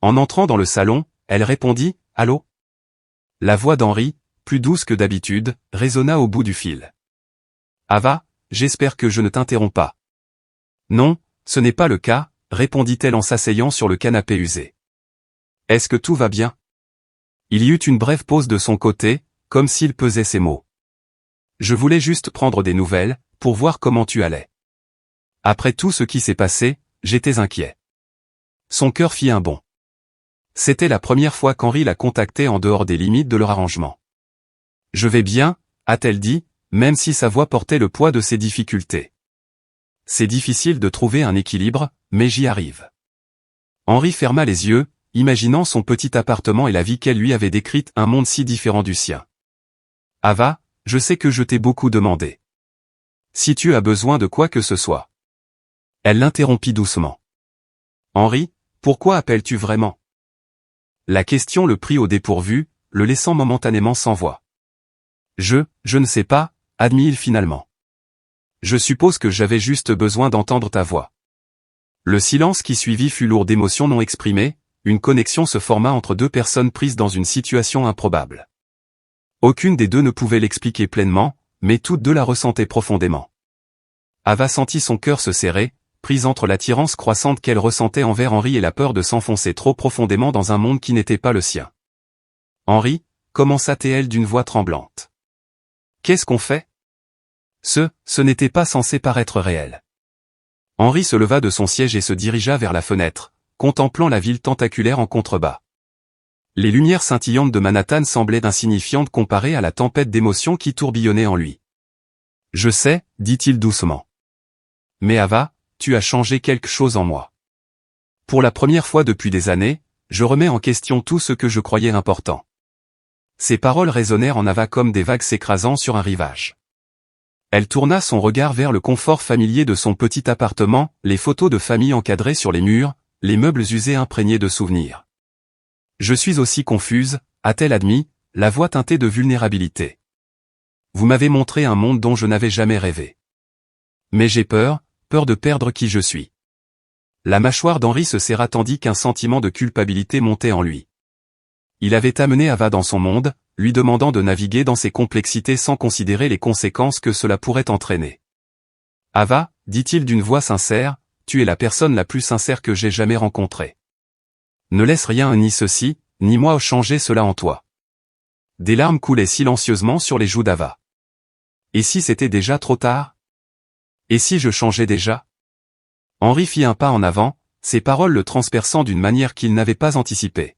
En entrant dans le salon, elle répondit « Allô ?» La voix d'Henri, plus douce que d'habitude, résonna au bout du fil. « Ava, j'espère que je ne t'interromps pas. »« Non, ce n'est pas le cas, » répondit-elle en s'asseyant sur le canapé usé. « Est-ce que tout va bien ?» Il y eut une brève pause de son côté, comme s'il pesait ses mots. « Je voulais juste prendre des nouvelles, pour voir comment tu allais. Après tout ce qui s'est passé, j'étais inquiet. » Son cœur fit un bond. C'était la première fois qu'Henri la contactait en dehors des limites de leur arrangement. « Je vais bien, » a-t-elle dit, même si sa voix portait le poids de ses difficultés. « C'est difficile de trouver un équilibre, mais j'y arrive. » Henri ferma les yeux, imaginant son petit appartement et la vie qu'elle lui avait décrite, un monde si différent du sien. « Ava, je sais que je t'ai beaucoup demandé. Si tu as besoin de quoi que ce soit. » Elle l'interrompit doucement. « Henri, pourquoi appelles-tu vraiment ?» La question le prit au dépourvu, le laissant momentanément sans voix. « Je ne sais pas, » admit-il finalement. « Je suppose que j'avais juste besoin d'entendre ta voix. » Le silence qui suivit fut lourd d'émotions non exprimées, une connexion se forma entre deux personnes prises dans une situation improbable. Aucune des deux ne pouvait l'expliquer pleinement, mais toutes deux la ressentaient profondément. Ava sentit son cœur se serrer, prise entre l'attirance croissante qu'elle ressentait envers Henri et la peur de s'enfoncer trop profondément dans un monde qui n'était pas le sien. « Henri » commença-t-elle d'une voix tremblante. « Qu'est-ce qu'on fait ? Ce n'était pas censé paraître réel. » Henri se leva de son siège et se dirigea vers la fenêtre, contemplant la ville tentaculaire en contrebas. Les lumières scintillantes de Manhattan semblaient insignifiantes comparées à la tempête d'émotions qui tourbillonnait en lui. « Je sais, dit-il doucement. Mais Ava, tu as changé quelque chose en moi. Pour la première fois depuis des années, je remets en question tout ce que je croyais important. » Ces paroles résonnèrent en Ava comme des vagues s'écrasant sur un rivage. Elle tourna son regard vers le confort familier de son petit appartement, les photos de famille encadrées sur les murs, les meubles usés imprégnés de souvenirs. « Je suis aussi confuse, a-t-elle admis, la voix teintée de vulnérabilité. Vous m'avez montré un monde dont je n'avais jamais rêvé. Mais j'ai peur de perdre qui je suis. » La mâchoire d'Henri se serra tandis qu'un sentiment de culpabilité montait en lui. Il avait amené Ava dans son monde, lui demandant de naviguer dans ses complexités sans considérer les conséquences que cela pourrait entraîner. « Ava, dit-il d'une voix sincère, tu es la personne la plus sincère que j'ai jamais rencontrée. Ne laisse rien ni ceci, ni moi changer cela en toi. » Des larmes coulaient silencieusement sur les joues d'Ava. Et si c'était déjà trop tard ? Et si je changeais déjà ? Henri fit un pas en avant, ses paroles le transperçant d'une manière qu'il n'avait pas anticipée.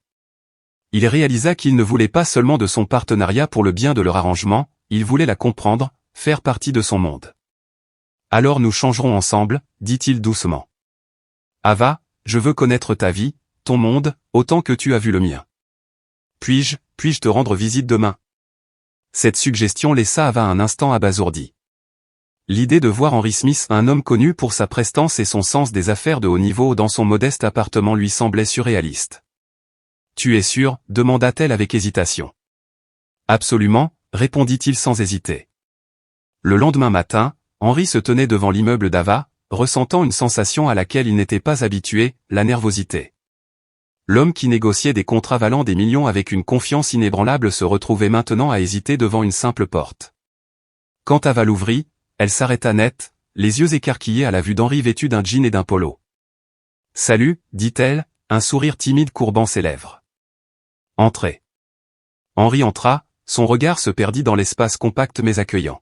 Il réalisa qu'il ne voulait pas seulement de son partenariat pour le bien de leur arrangement, il voulait la comprendre, faire partie de son monde. « Alors nous changerons ensemble, dit-il doucement. Ava, je veux connaître ta vie, ton monde, autant que tu as vu le mien. Puis-je te rendre visite demain ? » Cette suggestion laissa Ava un instant abasourdi. L'idée de voir Henri Smith, un homme connu pour sa prestance et son sens des affaires de haut niveau dans son modeste appartement lui semblait surréaliste. « Tu es sûr ? demanda-t-elle avec hésitation. « Absolument, répondit-il sans hésiter. Le lendemain matin, Henri se tenait devant l'immeuble d'Ava, ressentant une sensation à laquelle il n'était pas habitué, la nervosité. L'homme qui négociait des contrats valant des millions avec une confiance inébranlable se retrouvait maintenant à hésiter devant une simple porte. Quand Ava l'ouvrit, elle s'arrêta net, les yeux écarquillés à la vue d'Henri vêtu d'un jean et d'un polo. « Salut, dit-elle, un sourire timide courbant ses lèvres. « Entrez. » Henri entra, son regard se perdit dans l'espace compact mais accueillant.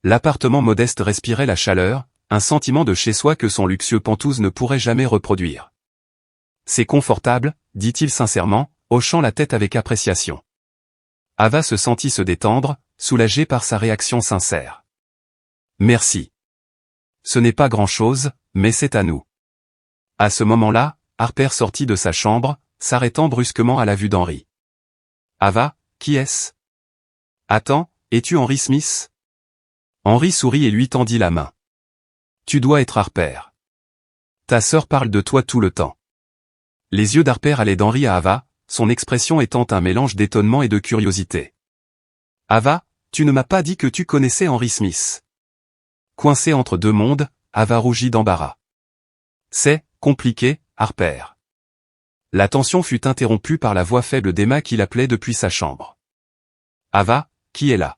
L'appartement modeste respirait la chaleur, un sentiment de chez-soi que son luxueux Penthouse ne pourrait jamais reproduire. « C'est confortable, dit-il sincèrement, hochant la tête avec appréciation. Ava se sentit se détendre, soulagée par sa réaction sincère. « Merci. Ce n'est pas grand-chose, mais c'est à nous. » À ce moment-là, Harper sortit de sa chambre, s'arrêtant brusquement à la vue d'Henri. « Ava, qui est-ce ? Attends, es-tu Henri Smith ?» Henri sourit et lui tendit la main. « Tu dois être Harper. Ta sœur parle de toi tout le temps. » Les yeux d'Harper allaient d'Henri à Ava, son expression étant un mélange d'étonnement et de curiosité. « Ava, tu ne m'as pas dit que tu connaissais Henri Smith. » Coincé entre deux mondes, Ava rougit d'embarras. « C'est compliqué, Harper. » La tension fut interrompue par la voix faible d'Emma qui l'appelait depuis sa chambre. « Ava, qui est là ?»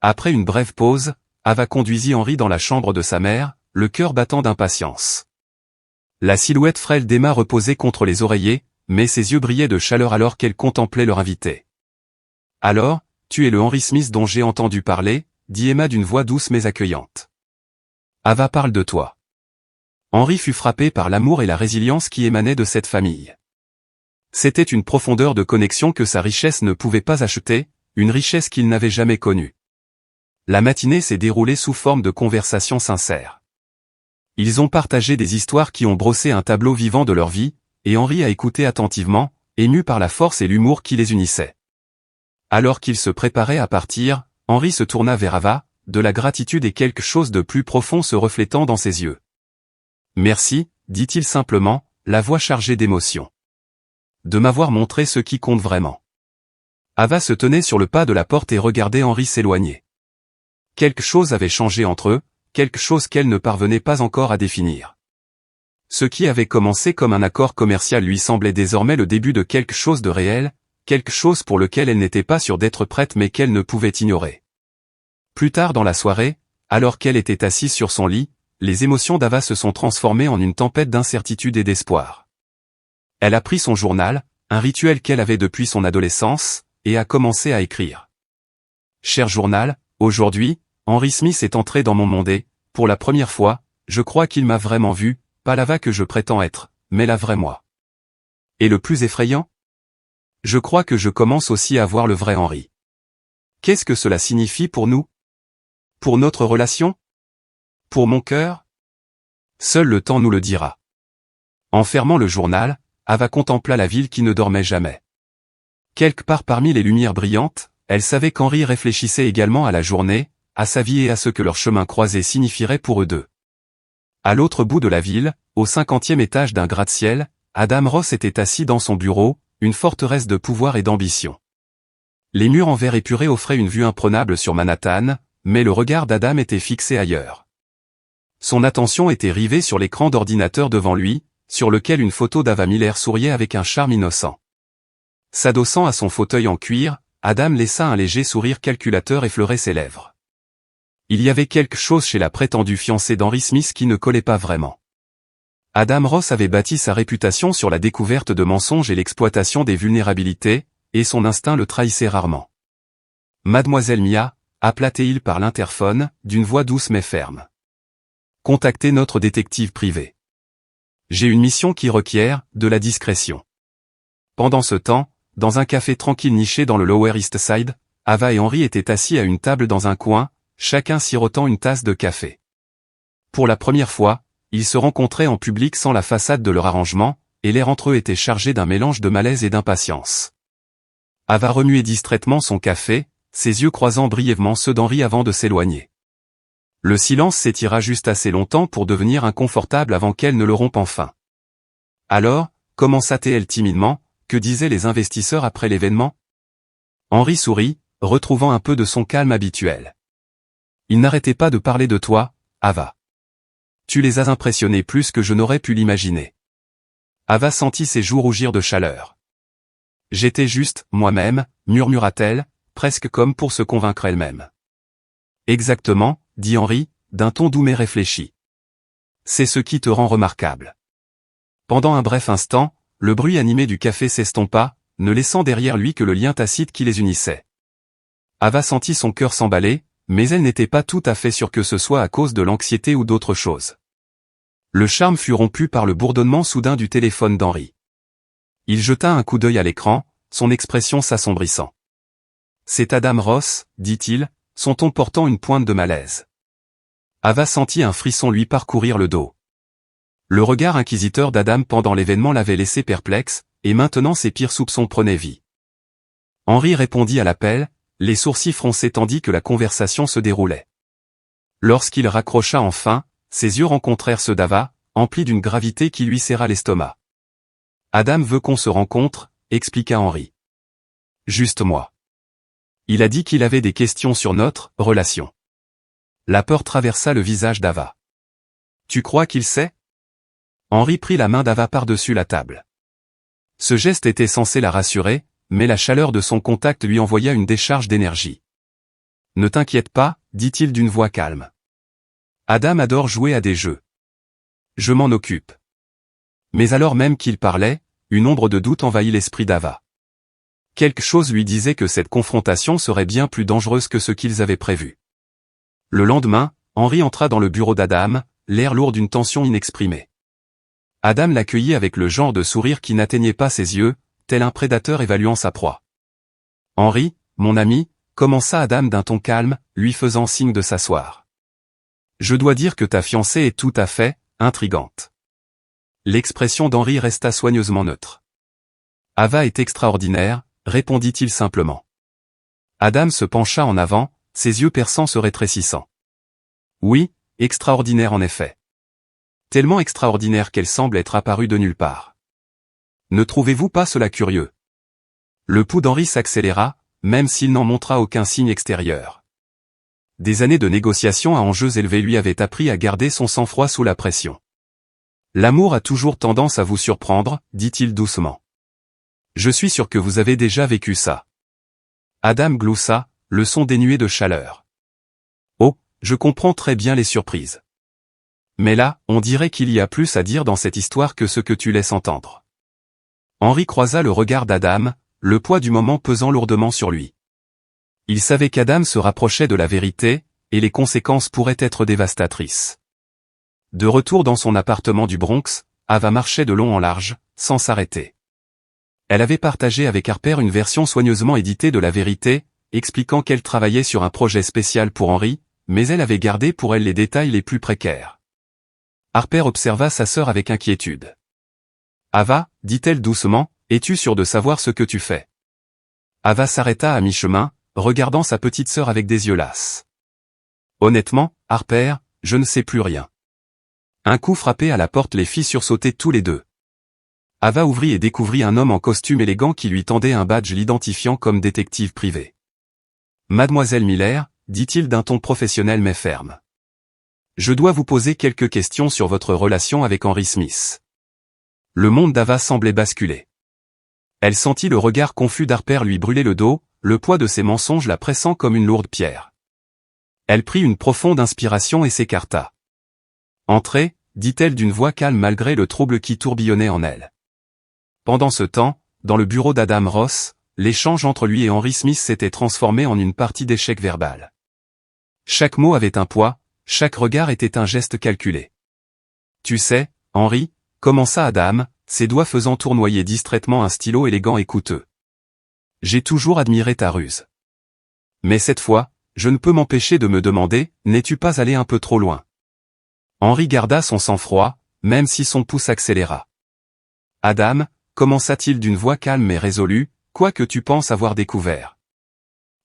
Après une brève pause, Ava conduisit Henri dans la chambre de sa mère, le cœur battant d'impatience. La silhouette frêle d'Emma reposait contre les oreillers, mais ses yeux brillaient de chaleur alors qu'elle contemplait leur invité. « Alors, tu es le Henri Smith dont j'ai entendu parler ?» dit Emma d'une voix douce mais accueillante. « Ava parle de toi. » Henri fut frappé par l'amour et la résilience qui émanaient de cette famille. C'était une profondeur de connexion que sa richesse ne pouvait pas acheter, une richesse qu'il n'avait jamais connue. La matinée s'est déroulée sous forme de conversations sincères. Ils ont partagé des histoires qui ont brossé un tableau vivant de leur vie, et Henri a écouté attentivement, ému par la force et l'humour qui les unissaient. Alors qu'il se préparait à partir, Henri se tourna vers Ava, de la gratitude et quelque chose de plus profond se reflétant dans ses yeux. « Merci, dit-il simplement, la voix chargée d'émotion. De m'avoir montré ce qui compte vraiment. » Ava se tenait sur le pas de la porte et regardait Henri s'éloigner. Quelque chose avait changé entre eux, quelque chose qu'elle ne parvenait pas encore à définir. Ce qui avait commencé comme un accord commercial lui semblait désormais le début de quelque chose de réel, quelque chose pour lequel elle n'était pas sûre d'être prête mais qu'elle ne pouvait ignorer. Plus tard dans la soirée, alors qu'elle était assise sur son lit, les émotions d'Ava se sont transformées en une tempête d'incertitude et d'espoir. Elle a pris son journal, un rituel qu'elle avait depuis son adolescence, et a commencé à écrire. Cher journal, aujourd'hui, Henry Smith est entré dans mon monde et, pour la première fois, je crois qu'il m'a vraiment vu, pas l'Ava que je prétends être, mais la vraie moi. Et le plus effrayant? Je crois que je commence aussi à voir le vrai Henry. Qu'est-ce que cela signifie pour nous? Pour notre relation? Pour mon cœur? Seul le temps nous le dira. En fermant le journal, Ava contempla la ville qui ne dormait jamais. Quelque part parmi les lumières brillantes, elle savait qu'Henry réfléchissait également à la journée, à sa vie et à ce que leur chemin croisé signifierait pour eux deux. À l'autre bout de la ville, au 50e étage d'un gratte-ciel, Adam Ross était assis dans son bureau, une forteresse de pouvoir et d'ambition. Les murs en verre épuré offraient une vue imprenable sur Manhattan, mais le regard d'Adam était fixé ailleurs. Son attention était rivée sur l'écran d'ordinateur devant lui, sur lequel une photo d'Ava Miller souriait avec un charme innocent. S'adossant à son fauteuil en cuir, Adam laissa un léger sourire calculateur effleurer ses lèvres. Il y avait quelque chose chez la prétendue fiancée d'Henry Smith qui ne collait pas vraiment. Adam Ross avait bâti sa réputation sur la découverte de mensonges et l'exploitation des vulnérabilités, et son instinct le trahissait rarement. Mademoiselle Mia, appela-t-il par l'interphone, d'une voix douce mais ferme. Contactez notre détective privé. J'ai une mission qui requiert de la discrétion. Pendant ce temps, dans un café tranquille niché dans le Lower East Side, Ava et Henry étaient assis à une table dans un coin, chacun sirotant une tasse de café. Pour la première fois, ils se rencontraient en public sans la façade de leur arrangement, et l'air entre eux était chargé d'un mélange de malaise et d'impatience. Ava remuait distraitement son café, ses yeux croisant brièvement ceux d'Henry avant de s'éloigner. Le silence s'étira juste assez longtemps pour devenir inconfortable avant qu'elle ne le rompe enfin. Alors, commença-t-elle timidement, que disaient les investisseurs après l'événement? Henry sourit, retrouvant un peu de son calme habituel. Ils n'arrêtaient pas de parler de toi, Ava. Tu les as impressionnés plus que je n'aurais pu l'imaginer. Ava sentit ses joues rougir de chaleur. J'étais juste, moi-même, murmura-t-elle, presque comme pour se convaincre elle-même. Exactement, dit Henry, d'un ton doux mais réfléchi. C'est ce qui te rend remarquable. Pendant un bref instant, le bruit animé du café s'estompa, ne laissant derrière lui que le lien tacite qui les unissait. Ava sentit son cœur s'emballer, mais elle n'était pas tout à fait sûre que ce soit à cause de l'anxiété ou d'autre chose. Le charme fut rompu par le bourdonnement soudain du téléphone d'Henry. Il jeta un coup d'œil à l'écran, son expression s'assombrissant. C'est Adam Ross, dit-il, son ton portant une pointe de malaise. Ava sentit un frisson lui parcourir le dos. Le regard inquisiteur d'Adam pendant l'événement l'avait laissé perplexe, et maintenant ses pires soupçons prenaient vie. Henry répondit à l'appel, les sourcils froncés tandis que la conversation se déroulait. Lorsqu'il raccrocha enfin, ses yeux rencontrèrent ceux d'Ava, emplis d'une gravité qui lui serra l'estomac. Adam veut qu'on se rencontre, expliqua Henry. Juste moi. Il a dit qu'il avait des questions sur notre relation. La peur traversa le visage d'Ava. Tu crois qu'il sait? Henry prit la main d'Ava par-dessus la table. Ce geste était censé la rassurer, mais la chaleur de son contact lui envoya une décharge d'énergie. Ne t'inquiète pas, dit-il d'une voix calme. Adam adore jouer à des jeux. Je m'en occupe. Mais alors même qu'il parlait, une ombre de doute envahit l'esprit d'Ava. Quelque chose lui disait que cette confrontation serait bien plus dangereuse que ce qu'ils avaient prévu. Le lendemain, Henry entra dans le bureau d'Adam, l'air lourd d'une tension inexprimée. Adam l'accueillit avec le genre de sourire qui n'atteignait pas ses yeux, tel un prédateur évaluant sa proie. Henry, mon ami, commença Adam d'un ton calme, lui faisant signe de s'asseoir. Je dois dire que ta fiancée est tout à fait intrigante. L'expression d'Henry resta soigneusement neutre. Ava est extraordinaire, répondit-il simplement. Adam se pencha en avant, ses yeux perçants se rétrécissant. Oui, extraordinaire en effet. Tellement extraordinaire qu'elle semble être apparue de nulle part. Ne trouvez-vous pas cela curieux? Le pouls d'Henry s'accéléra, même s'il n'en montra aucun signe extérieur. Des années de négociations à enjeux élevés lui avaient appris à garder son sang-froid sous la pression. L'amour a toujours tendance à vous surprendre, dit-il doucement. Je suis sûr que vous avez déjà vécu ça. Adam gloussa, le son dénué de chaleur. Oh, je comprends très bien les surprises. Mais là, on dirait qu'il y a plus à dire dans cette histoire que ce que tu laisses entendre. Henri croisa le regard d'Adam, le poids du moment pesant lourdement sur lui. Il savait qu'Adam se rapprochait de la vérité, et les conséquences pourraient être dévastatrices. De retour dans son appartement du Bronx, Ava marchait de long en large, sans s'arrêter. Elle avait partagé avec Harper une version soigneusement éditée de la vérité, expliquant qu'elle travaillait sur un projet spécial pour Henri, mais elle avait gardé pour elle les détails les plus précaires. Harper observa sa sœur avec inquiétude. « Ava, dit-elle doucement, es-tu sûre de savoir ce que tu fais ?» Ava s'arrêta à mi-chemin, regardant sa petite sœur avec des yeux lasses. « Honnêtement, Harper, je ne sais plus rien. » Un coup frappé à la porte les fit sursauter tous les deux. Ava ouvrit et découvrit un homme en costume élégant qui lui tendait un badge l'identifiant comme détective privé. « Mademoiselle Miller, dit-il d'un ton professionnel mais ferme. Je dois vous poser quelques questions sur votre relation avec Henri Smith. » Le monde d'Ava semblait basculer. Elle sentit le regard confus d'Harper lui brûler le dos, le poids de ses mensonges la pressant comme une lourde pierre. Elle prit une profonde inspiration et s'écarta. « Entrez, dit-elle d'une voix calme malgré le trouble qui tourbillonnait en elle. Pendant ce temps, dans le bureau d'Adam Ross, l'échange entre lui et Henri Smith s'était transformé en une partie d'échec verbal. Chaque mot avait un poids, chaque regard était un geste calculé. « Tu sais, Henri, » commença Adam, ses doigts faisant tournoyer distraitement un stylo élégant et coûteux. « J'ai toujours admiré ta ruse. Mais cette fois, je ne peux m'empêcher de me demander, n'es-tu pas allé un peu trop loin ?» Henri garda son sang-froid, même si son pouce accéléra. « Adam, » commença-t-il d'une voix calme mais résolue, « quoi que tu penses avoir découvert. »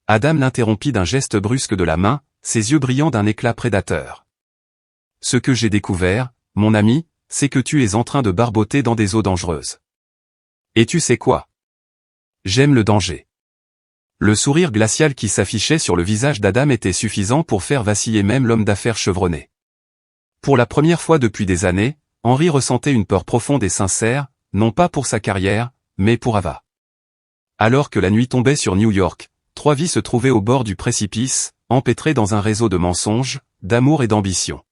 Adam l'interrompit d'un geste brusque de la main, ses yeux brillant d'un éclat prédateur. « Ce que j'ai découvert, mon ami, c'est que tu es en train de barboter dans des eaux dangereuses. Et tu sais quoi? J'aime le danger. » Le sourire glacial qui s'affichait sur le visage d'Adam était suffisant pour faire vaciller même l'homme d'affaires chevronné. Pour la première fois depuis des années, Henri ressentait une peur profonde et sincère, non pas pour sa carrière, mais pour Ava. Alors que la nuit tombait sur New York, trois vies se trouvaient au bord du précipice, empêtrées dans un réseau de mensonges, d'amour et d'ambition.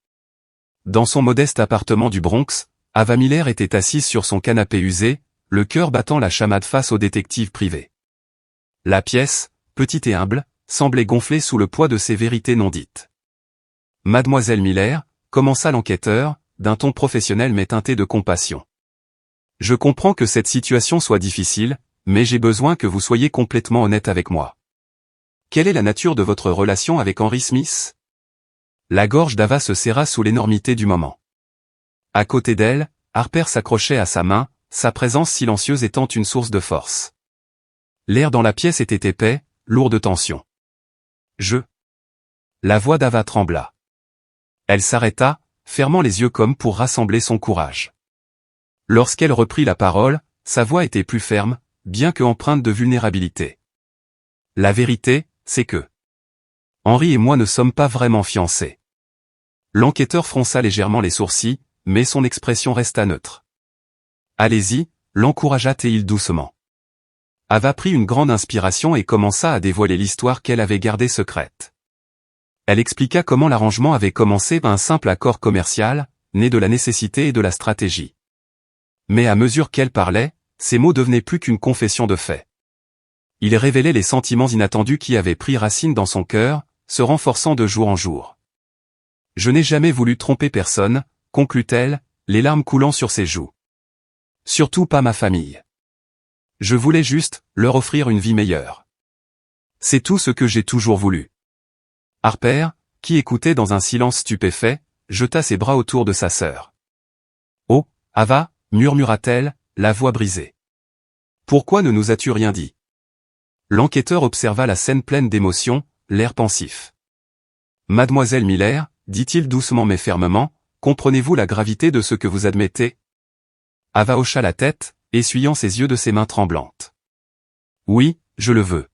Dans son modeste appartement du Bronx, Ava Miller était assise sur son canapé usé, le cœur battant la chamade face au détective privé. La pièce, petite et humble, semblait gonfler sous le poids de ses vérités non dites. « Mademoiselle Miller, » commença l'enquêteur, d'un ton professionnel mais teinté de compassion. « Je comprends que cette situation soit difficile, mais j'ai besoin que vous soyez complètement honnête avec moi. Quelle est la nature de votre relation avec Henri Smith ?» La gorge d'Ava se serra sous l'énormité du moment. À côté d'elle, Harper s'accrochait à sa main, sa présence silencieuse étant une source de force. L'air dans la pièce était épais, lourd de tension. La voix d'Ava trembla. Elle s'arrêta, fermant les yeux comme pour rassembler son courage. Lorsqu'elle reprit la parole, sa voix était plus ferme, bien que empreinte de vulnérabilité. La vérité, c'est que Henri et moi ne sommes pas vraiment fiancés. L'enquêteur fronça légèrement les sourcils, mais son expression resta neutre. Allez-y, l'encouragea-t-il doucement. Ava prit une grande inspiration et commença à dévoiler l'histoire qu'elle avait gardée secrète. Elle expliqua comment l'arrangement avait commencé par un simple accord commercial, né de la nécessité et de la stratégie. Mais à mesure qu'elle parlait, ses mots devenaient plus qu'une confession de fait. Ils révélaient les sentiments inattendus qui avaient pris racine dans son cœur, se renforçant de jour en jour. « Je n'ai jamais voulu tromper personne, » conclut-elle, les larmes coulant sur ses joues. « Surtout pas ma famille. Je voulais juste leur offrir une vie meilleure. C'est tout ce que j'ai toujours voulu. » Harper, qui écoutait dans un silence stupéfait, jeta ses bras autour de sa sœur. « Oh, Ava, » murmura-t-elle, la voix brisée. « Pourquoi ne nous as-tu rien dit ?» L'enquêteur observa la scène pleine d'émotion, l'air pensif. « Mademoiselle Miller, » dit-il doucement mais fermement, « comprenez-vous la gravité de ce que vous admettez ?» Ava hocha la tête, essuyant ses yeux de ses mains tremblantes. « Oui, je le veux.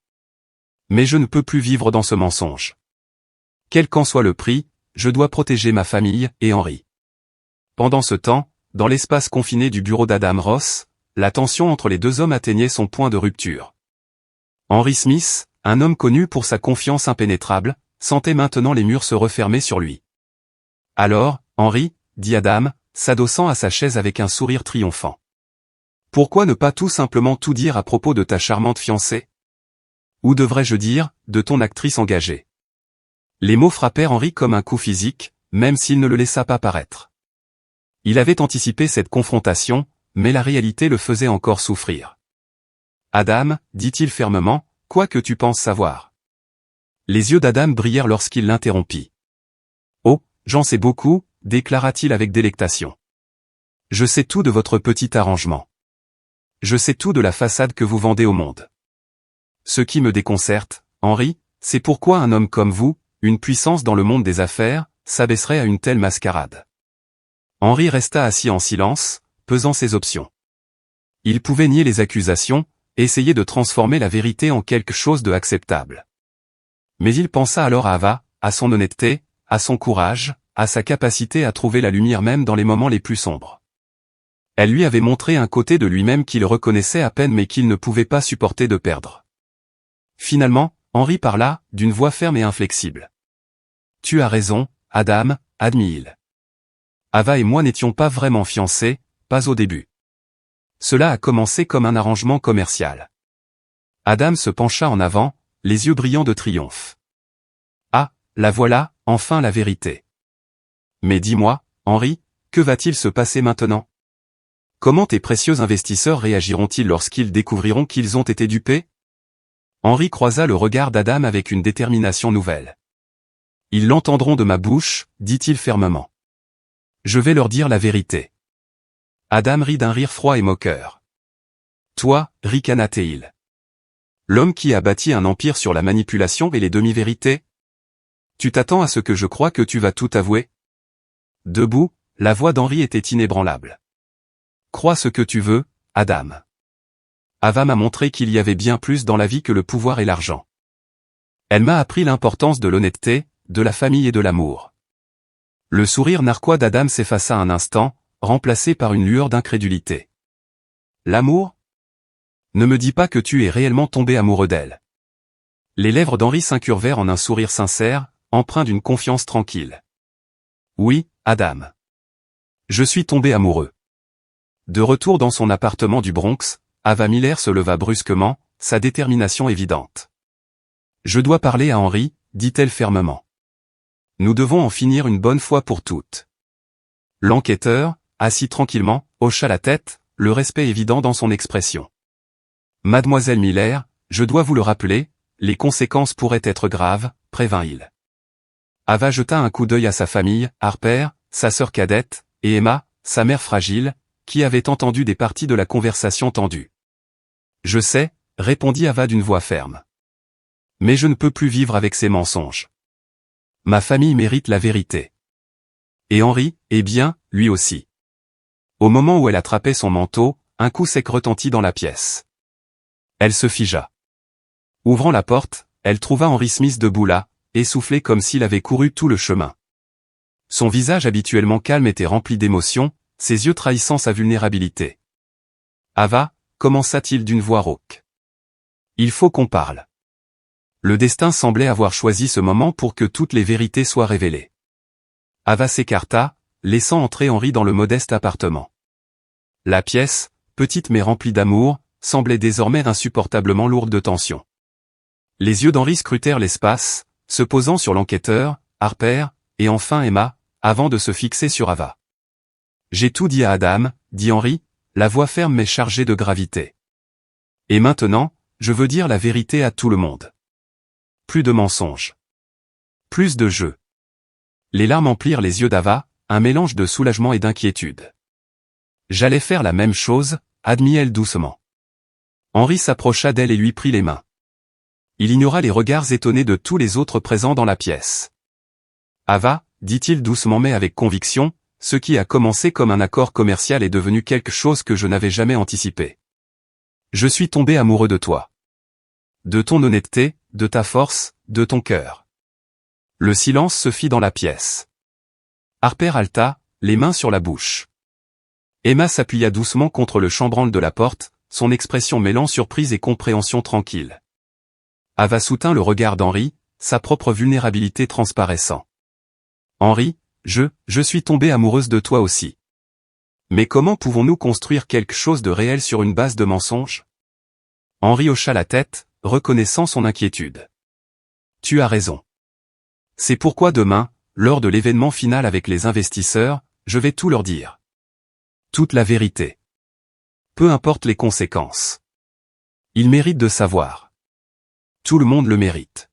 Mais je ne peux plus vivre dans ce mensonge. Quel qu'en soit le prix, je dois protéger ma famille et Henri. » Pendant ce temps, dans l'espace confiné du bureau d'Adam Ross, la tension entre les deux hommes atteignait son point de rupture. Henry Smith, un homme connu pour sa confiance impénétrable, sentait maintenant les murs se refermer sur lui. Alors, Henry, dit Adam, s'adossant à sa chaise avec un sourire triomphant. Pourquoi ne pas tout simplement tout dire à propos de ta charmante fiancée? Ou devrais-je dire, de ton actrice engagée? Les mots frappèrent Henry comme un coup physique, même s'il ne le laissa pas paraître. Il avait anticipé cette confrontation, mais la réalité le faisait encore souffrir. Adam, dit-il fermement, quoi que tu penses savoir. Les yeux d'Adam brillèrent lorsqu'il l'interrompit. Oh, j'en sais beaucoup, déclara-t-il avec délectation. Je sais tout de votre petit arrangement. Je sais tout de la façade que vous vendez au monde. Ce qui me déconcerte, Henry, c'est pourquoi un homme comme vous, une puissance dans le monde des affaires, s'abaisserait à une telle mascarade. Henry resta assis en silence, pesant ses options. Il pouvait nier les accusations, essayer de transformer la vérité en quelque chose de acceptable. Mais il pensa alors à Ava, à son honnêteté, à son courage, à sa capacité à trouver la lumière même dans les moments les plus sombres. Elle lui avait montré un côté de lui-même qu'il reconnaissait à peine mais qu'il ne pouvait pas supporter de perdre. Finalement, Henry parla, d'une voix ferme et inflexible. « Tu as raison, Adam, admit-il. Ava et moi n'étions pas vraiment fiancés, pas au début. Cela a commencé comme un arrangement commercial. » Adam se pencha en avant, les yeux brillants de triomphe. « Ah, la voilà, enfin la vérité. Mais dis-moi, Henry, que va-t-il se passer maintenant? Comment tes précieux investisseurs réagiront-ils lorsqu'ils découvriront qu'ils ont été dupés? » Henry croisa le regard d'Adam avec une détermination nouvelle. « Ils l'entendront de ma bouche, dit-il fermement. Je vais leur dire la vérité. » Adam rit d'un rire froid et moqueur. « Toi, ricana-t-il. L'homme qui a bâti un empire sur la manipulation et les demi-vérités? Tu t'attends à ce que je croie que tu vas tout avouer? » Debout, la voix d'Henry était inébranlable. « Crois ce que tu veux, Adam. Ava m'a montré qu'il y avait bien plus dans la vie que le pouvoir et l'argent. Elle m'a appris l'importance de l'honnêteté, de la famille et de l'amour. » Le sourire narquois d'Adam s'effaça un instant, remplacé par une lueur d'incrédulité. « L'amour? Ne me dis pas que tu es réellement tombé amoureux d'elle. » Les lèvres d'Henry s'incurvèrent en un sourire sincère, empreint d'une confiance tranquille. « Oui, Adam. Je suis tombé amoureux. » De retour dans son appartement du Bronx, Ava Miller se leva brusquement, sa détermination évidente. « Je dois parler à Henry, dit-elle fermement. Nous devons en finir une bonne fois pour toutes. » L'enquêteur, assis tranquillement, hocha la tête, le respect évident dans son expression. « Mademoiselle Miller, je dois vous le rappeler, les conséquences pourraient être graves, prévint-il. Ava jeta un coup d'œil à sa famille, Harper, sa sœur cadette, et Emma, sa mère fragile, qui avait entendu des parties de la conversation tendue. « Je sais, répondit Ava d'une voix ferme. Mais je ne peux plus vivre avec ces mensonges. Ma famille mérite la vérité. Et Henry, eh bien, lui aussi. » Au moment où elle attrapait son manteau, un coup sec retentit dans la pièce. Elle se figea. Ouvrant la porte, elle trouva Henry Smith debout là, essoufflé comme s'il avait couru tout le chemin. Son visage habituellement calme était rempli d'émotion, ses yeux trahissant sa vulnérabilité. « Ava, » commença-t-il d'une voix rauque. « Il faut qu'on parle. » Le destin semblait avoir choisi ce moment pour que toutes les vérités soient révélées. Ava s'écarta, laissant entrer Henry dans le modeste appartement. La pièce, petite mais remplie d'amour, semblait désormais insupportablement lourde de tension. Les yeux d'Henry scrutèrent l'espace, se posant sur l'enquêteur, Harper, et enfin Emma, avant de se fixer sur Ava. « J'ai tout dit à Adam, » dit Henry, la voix ferme mais chargée de gravité. « Et maintenant, je veux dire la vérité à tout le monde. Plus de mensonges. Plus de jeux. » Les larmes emplirent les yeux d'Ava, un mélange de soulagement et d'inquiétude. « J'allais faire la même chose, » admit-elle doucement. Henry s'approcha d'elle et lui prit les mains. Il ignora les regards étonnés de tous les autres présents dans la pièce. « Ava, » dit-il doucement mais avec conviction, ce qui a commencé comme un accord commercial est devenu quelque chose que je n'avais jamais anticipé. Je suis tombé amoureux de toi. De ton honnêteté, de ta force, de ton cœur. » Le silence se fit dans la pièce. Harper haleta, les mains sur la bouche. Emma s'appuya doucement contre le chambranle de la porte, son expression mêlant surprise et compréhension tranquille. Ava soutint le regard d'Henri, sa propre vulnérabilité transparaissant. Henri, je suis tombée amoureuse de toi aussi. Mais comment pouvons-nous construire quelque chose de réel sur une base de mensonges? Henri hocha la tête, reconnaissant son inquiétude. Tu as raison. C'est pourquoi demain, lors de l'événement final avec les investisseurs, je vais tout leur dire. Toute la vérité. Peu importe les conséquences. Ils méritent de savoir. Tout le monde le mérite.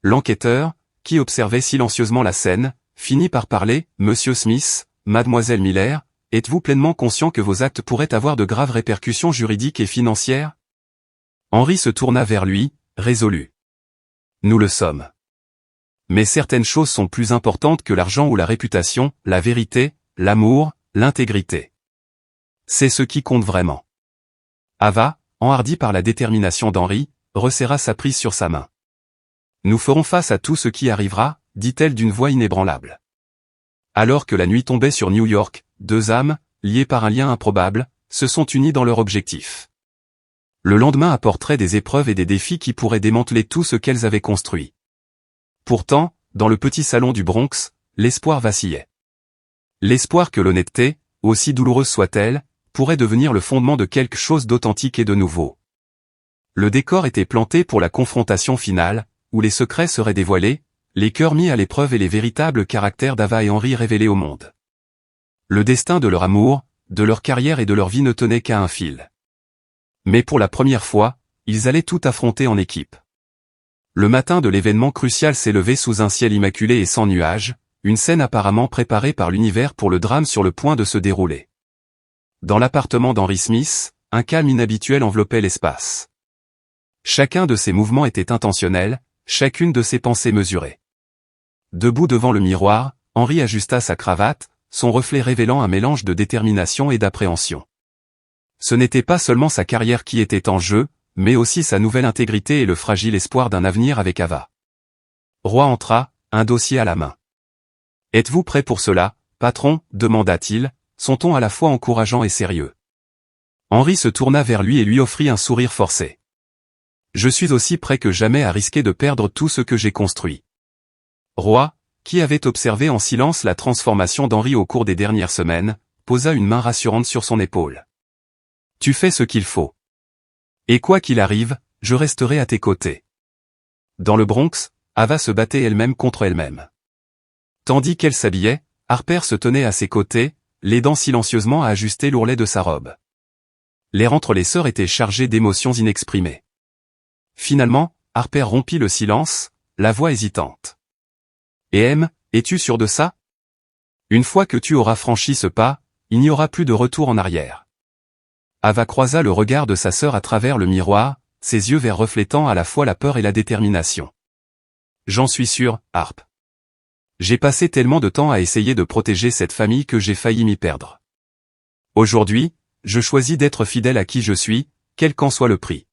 L'enquêteur, qui observait silencieusement la scène, finit par parler. Monsieur Smith, Mademoiselle Miller, êtes-vous pleinement conscient que vos actes pourraient avoir de graves répercussions juridiques et financières? Henri se tourna vers lui, résolu. Nous le sommes. Mais certaines choses sont plus importantes que l'argent ou la réputation, la vérité, l'amour, l'intégrité. C'est ce qui compte vraiment. Ava, enhardie par la détermination d'Henri, resserra sa prise sur sa main. Nous ferons face à tout ce qui arrivera, dit-elle d'une voix inébranlable. Alors que la nuit tombait sur New York, deux âmes, liées par un lien improbable, se sont unies dans leur objectif. Le lendemain apporterait des épreuves et des défis qui pourraient démanteler tout ce qu'elles avaient construit. Pourtant, dans le petit salon du Bronx, l'espoir vacillait. L'espoir que l'honnêteté, aussi douloureuse soit-elle, pourrait devenir le fondement de quelque chose d'authentique et de nouveau. Le décor était planté pour la confrontation finale, où les secrets seraient dévoilés, les cœurs mis à l'épreuve et les véritables caractères d'Ava et Henri révélés au monde. Le destin de leur amour, de leur carrière et de leur vie ne tenait qu'à un fil. Mais pour la première fois, ils allaient tout affronter en équipe. Le matin de l'événement crucial s'élevait sous un ciel immaculé et sans nuages, une scène apparemment préparée par l'univers pour le drame sur le point de se dérouler. Dans l'appartement d'Henri Smith, un calme inhabituel enveloppait l'espace. Chacun de ses mouvements était intentionnel, chacune de ses pensées mesurée. Debout devant le miroir, Henri ajusta sa cravate, son reflet révélant un mélange de détermination et d'appréhension. Ce n'était pas seulement sa carrière qui était en jeu, mais aussi sa nouvelle intégrité et le fragile espoir d'un avenir avec Ava. Roy entra, un dossier à la main. « Êtes-vous prêt pour cela, patron ?» demanda-t-il, son ton à la fois encourageant et sérieux. Henri se tourna vers lui et lui offrit un sourire forcé. « Je suis aussi prêt que jamais à risquer de perdre tout ce que j'ai construit. » Roy, qui avait observé en silence la transformation d'Henri au cours des dernières semaines, posa une main rassurante sur son épaule. « Tu fais ce qu'il faut. Et quoi qu'il arrive, je resterai à tes côtés. » Dans le Bronx, Ava se battait elle-même contre elle-même. Tandis qu'elle s'habillait, Harper se tenait à ses côtés, l'aidant silencieusement à ajuster l'ourlet de sa robe. L'air entre les sœurs était chargé d'émotions inexprimées. Finalement, Harper rompit le silence, la voix hésitante. « Et M, es-tu sûr de ça? Une fois que tu auras franchi ce pas, il n'y aura plus de retour en arrière. » Ava croisa le regard de sa sœur à travers le miroir, ses yeux verts reflétant à la fois la peur et la détermination. « J'en suis sûr, Harp. J'ai passé tellement de temps à essayer de protéger cette famille que j'ai failli m'y perdre. Aujourd'hui, je choisis d'être fidèle à qui je suis, quel qu'en soit le prix. »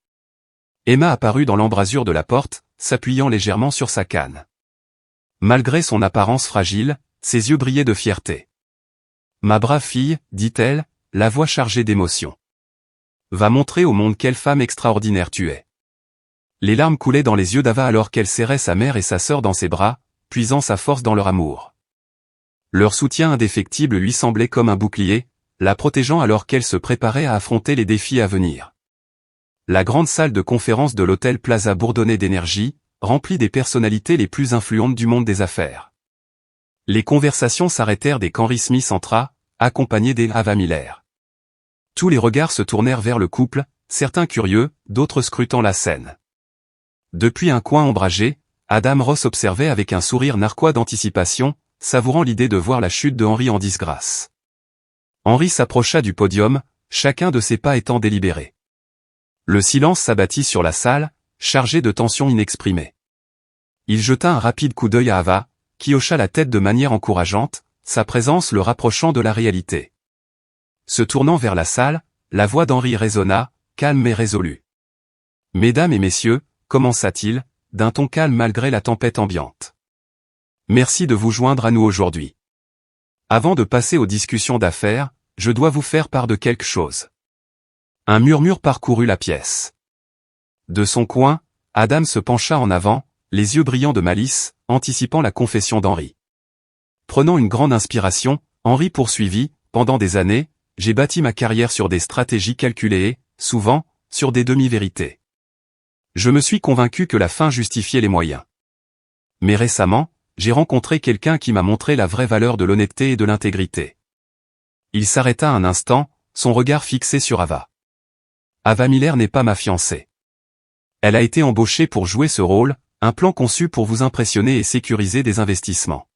Emma apparut dans l'embrasure de la porte, s'appuyant légèrement sur sa canne. Malgré son apparence fragile, ses yeux brillaient de fierté. « Ma brave fille, dit-elle, la voix chargée d'émotion. Va montrer au monde quelle femme extraordinaire tu es. » Les larmes coulaient dans les yeux d'Ava alors qu'elle serrait sa mère et sa sœur dans ses bras, puisant sa force dans leur amour. Leur soutien indéfectible lui semblait comme un bouclier, la protégeant alors qu'elle se préparait à affronter les défis à venir. La grande salle de conférence de l'hôtel Plaza bourdonnait d'énergie, remplie des personnalités les plus influentes du monde des affaires. Les conversations s'arrêtèrent dès qu'Henri Smith entra, accompagné d'Ava Miller. Tous les regards se tournèrent vers le couple, certains curieux, d'autres scrutant la scène. Depuis un coin ombragé, Adam Ross observait avec un sourire narquois d'anticipation, savourant l'idée de voir la chute de Henri en disgrâce. Henri s'approcha du podium, chacun de ses pas étant délibéré. Le silence s'abattit sur la salle, chargé de tensions inexprimées. Il jeta un rapide coup d'œil à Ava, qui hocha la tête de manière encourageante, sa présence le rapprochant de la réalité. Se tournant vers la salle, la voix d'Henri résonna, calme mais résolue. « Mesdames et messieurs, commença-t-il, d'un ton calme malgré la tempête ambiante. Merci de vous joindre à nous aujourd'hui. Avant de passer aux discussions d'affaires, je dois vous faire part de quelque chose. Un murmure parcourut la pièce. De son coin, Adam se pencha en avant, les yeux brillants de malice, anticipant la confession d'Henri. Prenant une grande inspiration, Henri poursuivit, pendant des années, j'ai bâti ma carrière sur des stratégies calculées et, souvent, sur des demi-vérités. Je me suis convaincu que la fin justifiait les moyens. Mais récemment, j'ai rencontré quelqu'un qui m'a montré la vraie valeur de l'honnêteté et de l'intégrité. Il s'arrêta un instant, son regard fixé sur Ava. Ava Miller n'est pas ma fiancée. Elle a été embauchée pour jouer ce rôle, un plan conçu pour vous impressionner et sécuriser des investissements.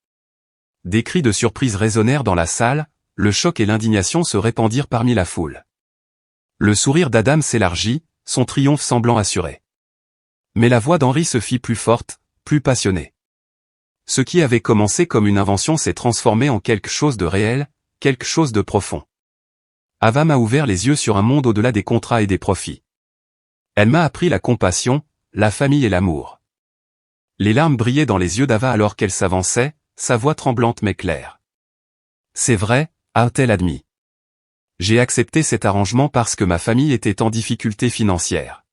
Des cris de surprise résonnèrent dans la salle, le choc et l'indignation se répandirent parmi la foule. Le sourire d'Adam s'élargit, son triomphe semblant assuré. Mais la voix d'Henri se fit plus forte, plus passionnée. Ce qui avait commencé comme une invention s'est transformé en quelque chose de réel, quelque chose de profond. Ava m'a ouvert les yeux sur un monde au-delà des contrats et des profits. Elle m'a appris la compassion, la famille et l'amour. Les larmes brillaient dans les yeux d'Ava alors qu'elle s'avançait, sa voix tremblante mais claire. C'est vrai, a-t-elle admis. J'ai accepté cet arrangement parce que ma famille était en difficulté financière.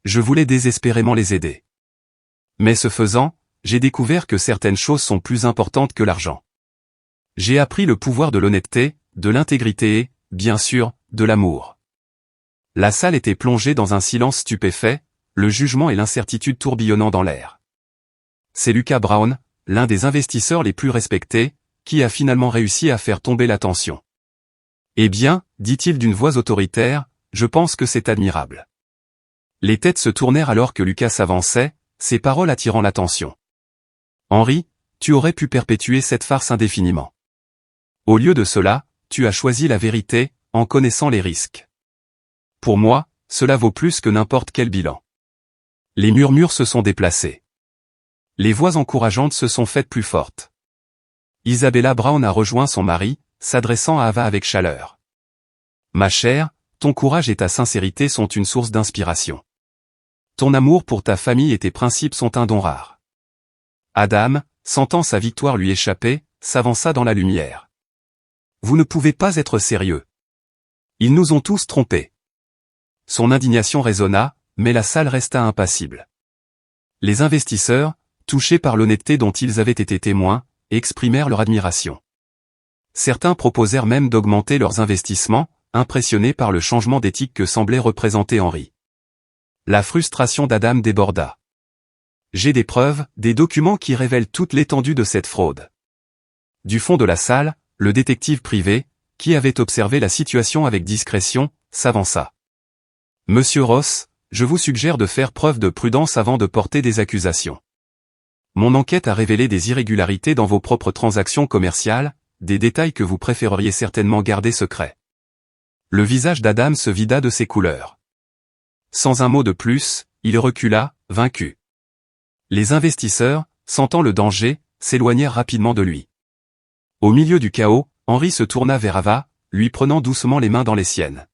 Je voulais désespérément les aider. Mais ce faisant, j'ai découvert que certaines choses sont plus importantes que l'argent. J'ai appris le pouvoir de l'honnêteté, de l'intégrité et, bien sûr, de l'amour. La salle était plongée dans un silence stupéfait, le jugement et l'incertitude tourbillonnant dans l'air. C'est Lucas Brown, l'un des investisseurs les plus respectés, qui a finalement réussi à faire tomber la tension. Eh bien, dit-il d'une voix autoritaire, je pense que c'est admirable. Les têtes se tournèrent alors que Lucas s'avançait, ses paroles attirant l'attention. Henri, tu aurais pu perpétuer cette farce indéfiniment. Au lieu de cela, tu as choisi la vérité, en connaissant les risques. Pour moi, cela vaut plus que n'importe quel bilan. Les murmures se sont déplacés. Les voix encourageantes se sont faites plus fortes. Isabella Brown a rejoint son mari, s'adressant à Ava avec chaleur. Ma chère, ton courage et ta sincérité sont une source d'inspiration. Ton amour pour ta famille et tes principes sont un don rare. Adam, sentant sa victoire lui échapper, s'avança dans la lumière. Vous ne pouvez pas être sérieux. Ils nous ont tous trompés. Son indignation résonna, mais la salle resta impassible. Les investisseurs, touchés par l'honnêteté dont ils avaient été témoins, exprimèrent leur admiration. Certains proposèrent même d'augmenter leurs investissements, impressionnés par le changement d'éthique que semblait représenter Henri. La frustration d'Adam déborda. J'ai des preuves, des documents qui révèlent toute l'étendue de cette fraude. Du fond de la salle, le détective privé, qui avait observé la situation avec discrétion, s'avança. Monsieur Ross, je vous suggère de faire preuve de prudence avant de porter des accusations. Mon enquête a révélé des irrégularités dans vos propres transactions commerciales, des détails que vous préféreriez certainement garder secrets. Le visage d'Adam se vida de ses couleurs. Sans un mot de plus, il recula, vaincu. Les investisseurs, sentant le danger, s'éloignèrent rapidement de lui. Au milieu du chaos, Henri se tourna vers Ava, lui prenant doucement les mains dans les siennes.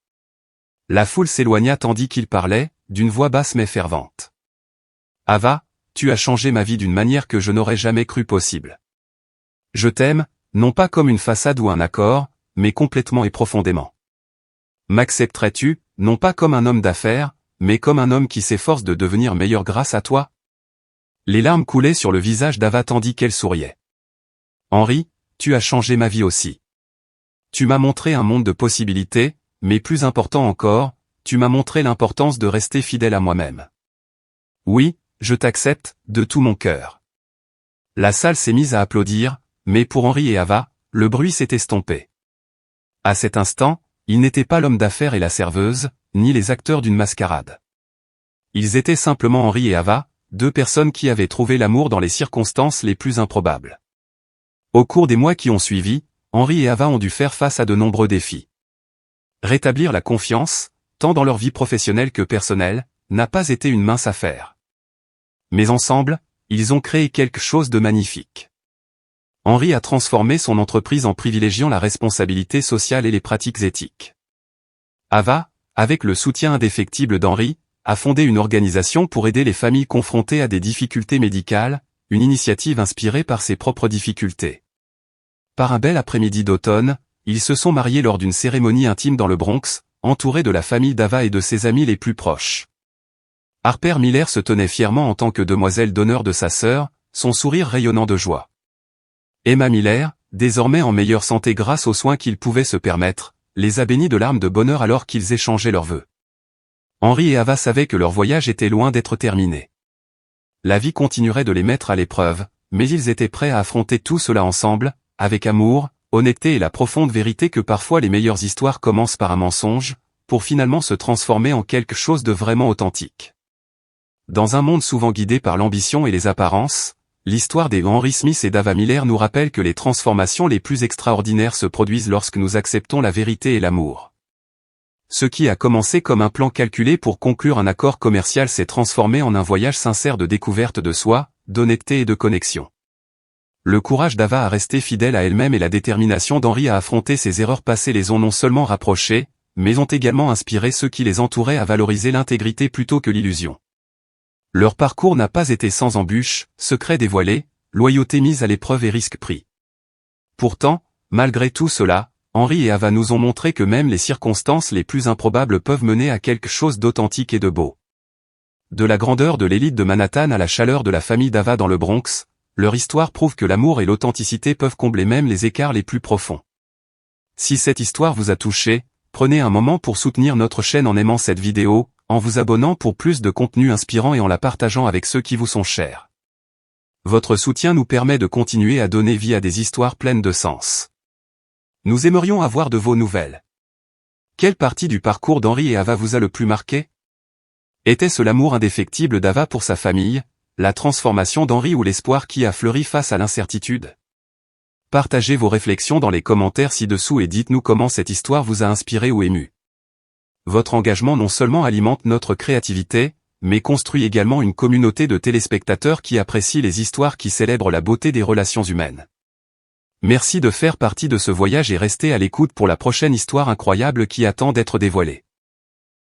La foule s'éloigna tandis qu'il parlait, d'une voix basse mais fervente. Ava, tu as changé ma vie d'une manière que je n'aurais jamais cru possible. Je t'aime, non pas comme une façade ou un accord, mais complètement et profondément. M'accepterais-tu, non pas comme un homme d'affaires, mais comme un homme qui s'efforce de devenir meilleur grâce à toi? Les larmes coulaient sur le visage d'Ava tandis qu'elle souriait. Henri, tu as changé ma vie aussi. Tu m'as montré un monde de possibilités, mais plus important encore, tu m'as montré l'importance de rester fidèle à moi-même. Oui, je t'accepte, de tout mon cœur. La salle s'est mise à applaudir, mais pour Henri et Ava, le bruit s'est estompé. À cet instant, ils n'étaient pas l'homme d'affaires et la serveuse, ni les acteurs d'une mascarade. Ils étaient simplement Henri et Ava, deux personnes qui avaient trouvé l'amour dans les circonstances les plus improbables. Au cours des mois qui ont suivi, Henri et Ava ont dû faire face à de nombreux défis. Rétablir la confiance, tant dans leur vie professionnelle que personnelle, n'a pas été une mince affaire. Mais ensemble, ils ont créé quelque chose de magnifique. Henri a transformé son entreprise en privilégiant la responsabilité sociale et les pratiques éthiques. Ava, avec le soutien indéfectible d'Henri, a fondé une organisation pour aider les familles confrontées à des difficultés médicales, une initiative inspirée par ses propres difficultés. Par un bel après-midi d'automne, ils se sont mariés lors d'une cérémonie intime dans le Bronx, entourés de la famille d'Ava et de ses amis les plus proches. Harper Miller se tenait fièrement en tant que demoiselle d'honneur de sa sœur, son sourire rayonnant de joie. Emma Miller, désormais en meilleure santé grâce aux soins qu'ils pouvaient se permettre, les a bénis de larmes de bonheur alors qu'ils échangeaient leurs vœux. Henry et Ava savaient que leur voyage était loin d'être terminé. La vie continuerait de les mettre à l'épreuve, mais ils étaient prêts à affronter tout cela ensemble, avec amour, honnêteté et la profonde vérité que parfois les meilleures histoires commencent par un mensonge, pour finalement se transformer en quelque chose de vraiment authentique. Dans un monde souvent guidé par l'ambition et les apparences, l'histoire des Henry Smith et d'Ava Miller nous rappelle que les transformations les plus extraordinaires se produisent lorsque nous acceptons la vérité et l'amour. Ce qui a commencé comme un plan calculé pour conclure un accord commercial s'est transformé en un voyage sincère de découverte de soi, d'honnêteté et de connexion. Le courage d'Ava à rester fidèle à elle-même et la détermination d'Henry à affronter ses erreurs passées les ont non seulement rapprochés, mais ont également inspiré ceux qui les entouraient à valoriser l'intégrité plutôt que l'illusion. Leur parcours n'a pas été sans embûches, secrets dévoilés, loyauté mise à l'épreuve et risques pris. Pourtant, malgré tout cela, Henry et Ava nous ont montré que même les circonstances les plus improbables peuvent mener à quelque chose d'authentique et de beau. De la grandeur de l'élite de Manhattan à la chaleur de la famille d'Ava dans le Bronx, leur histoire prouve que l'amour et l'authenticité peuvent combler même les écarts les plus profonds. Si cette histoire vous a touché, prenez un moment pour soutenir notre chaîne en aimant cette vidéo, en vous abonnant pour plus de contenu inspirant et en la partageant avec ceux qui vous sont chers. Votre soutien nous permet de continuer à donner vie à des histoires pleines de sens. Nous aimerions avoir de vos nouvelles. Quelle partie du parcours d'Henry et Ava vous a le plus marqué? Était-ce l'amour indéfectible d'Ava pour sa famille, la transformation d'Henry ou l'espoir qui a fleuri face à l'incertitude? Partagez vos réflexions dans les commentaires ci-dessous et dites-nous comment cette histoire vous a inspiré ou ému. Votre engagement non seulement alimente notre créativité, mais construit également une communauté de téléspectateurs qui apprécient les histoires qui célèbrent la beauté des relations humaines. Merci de faire partie de ce voyage et restez à l'écoute pour la prochaine histoire incroyable qui attend d'être dévoilée.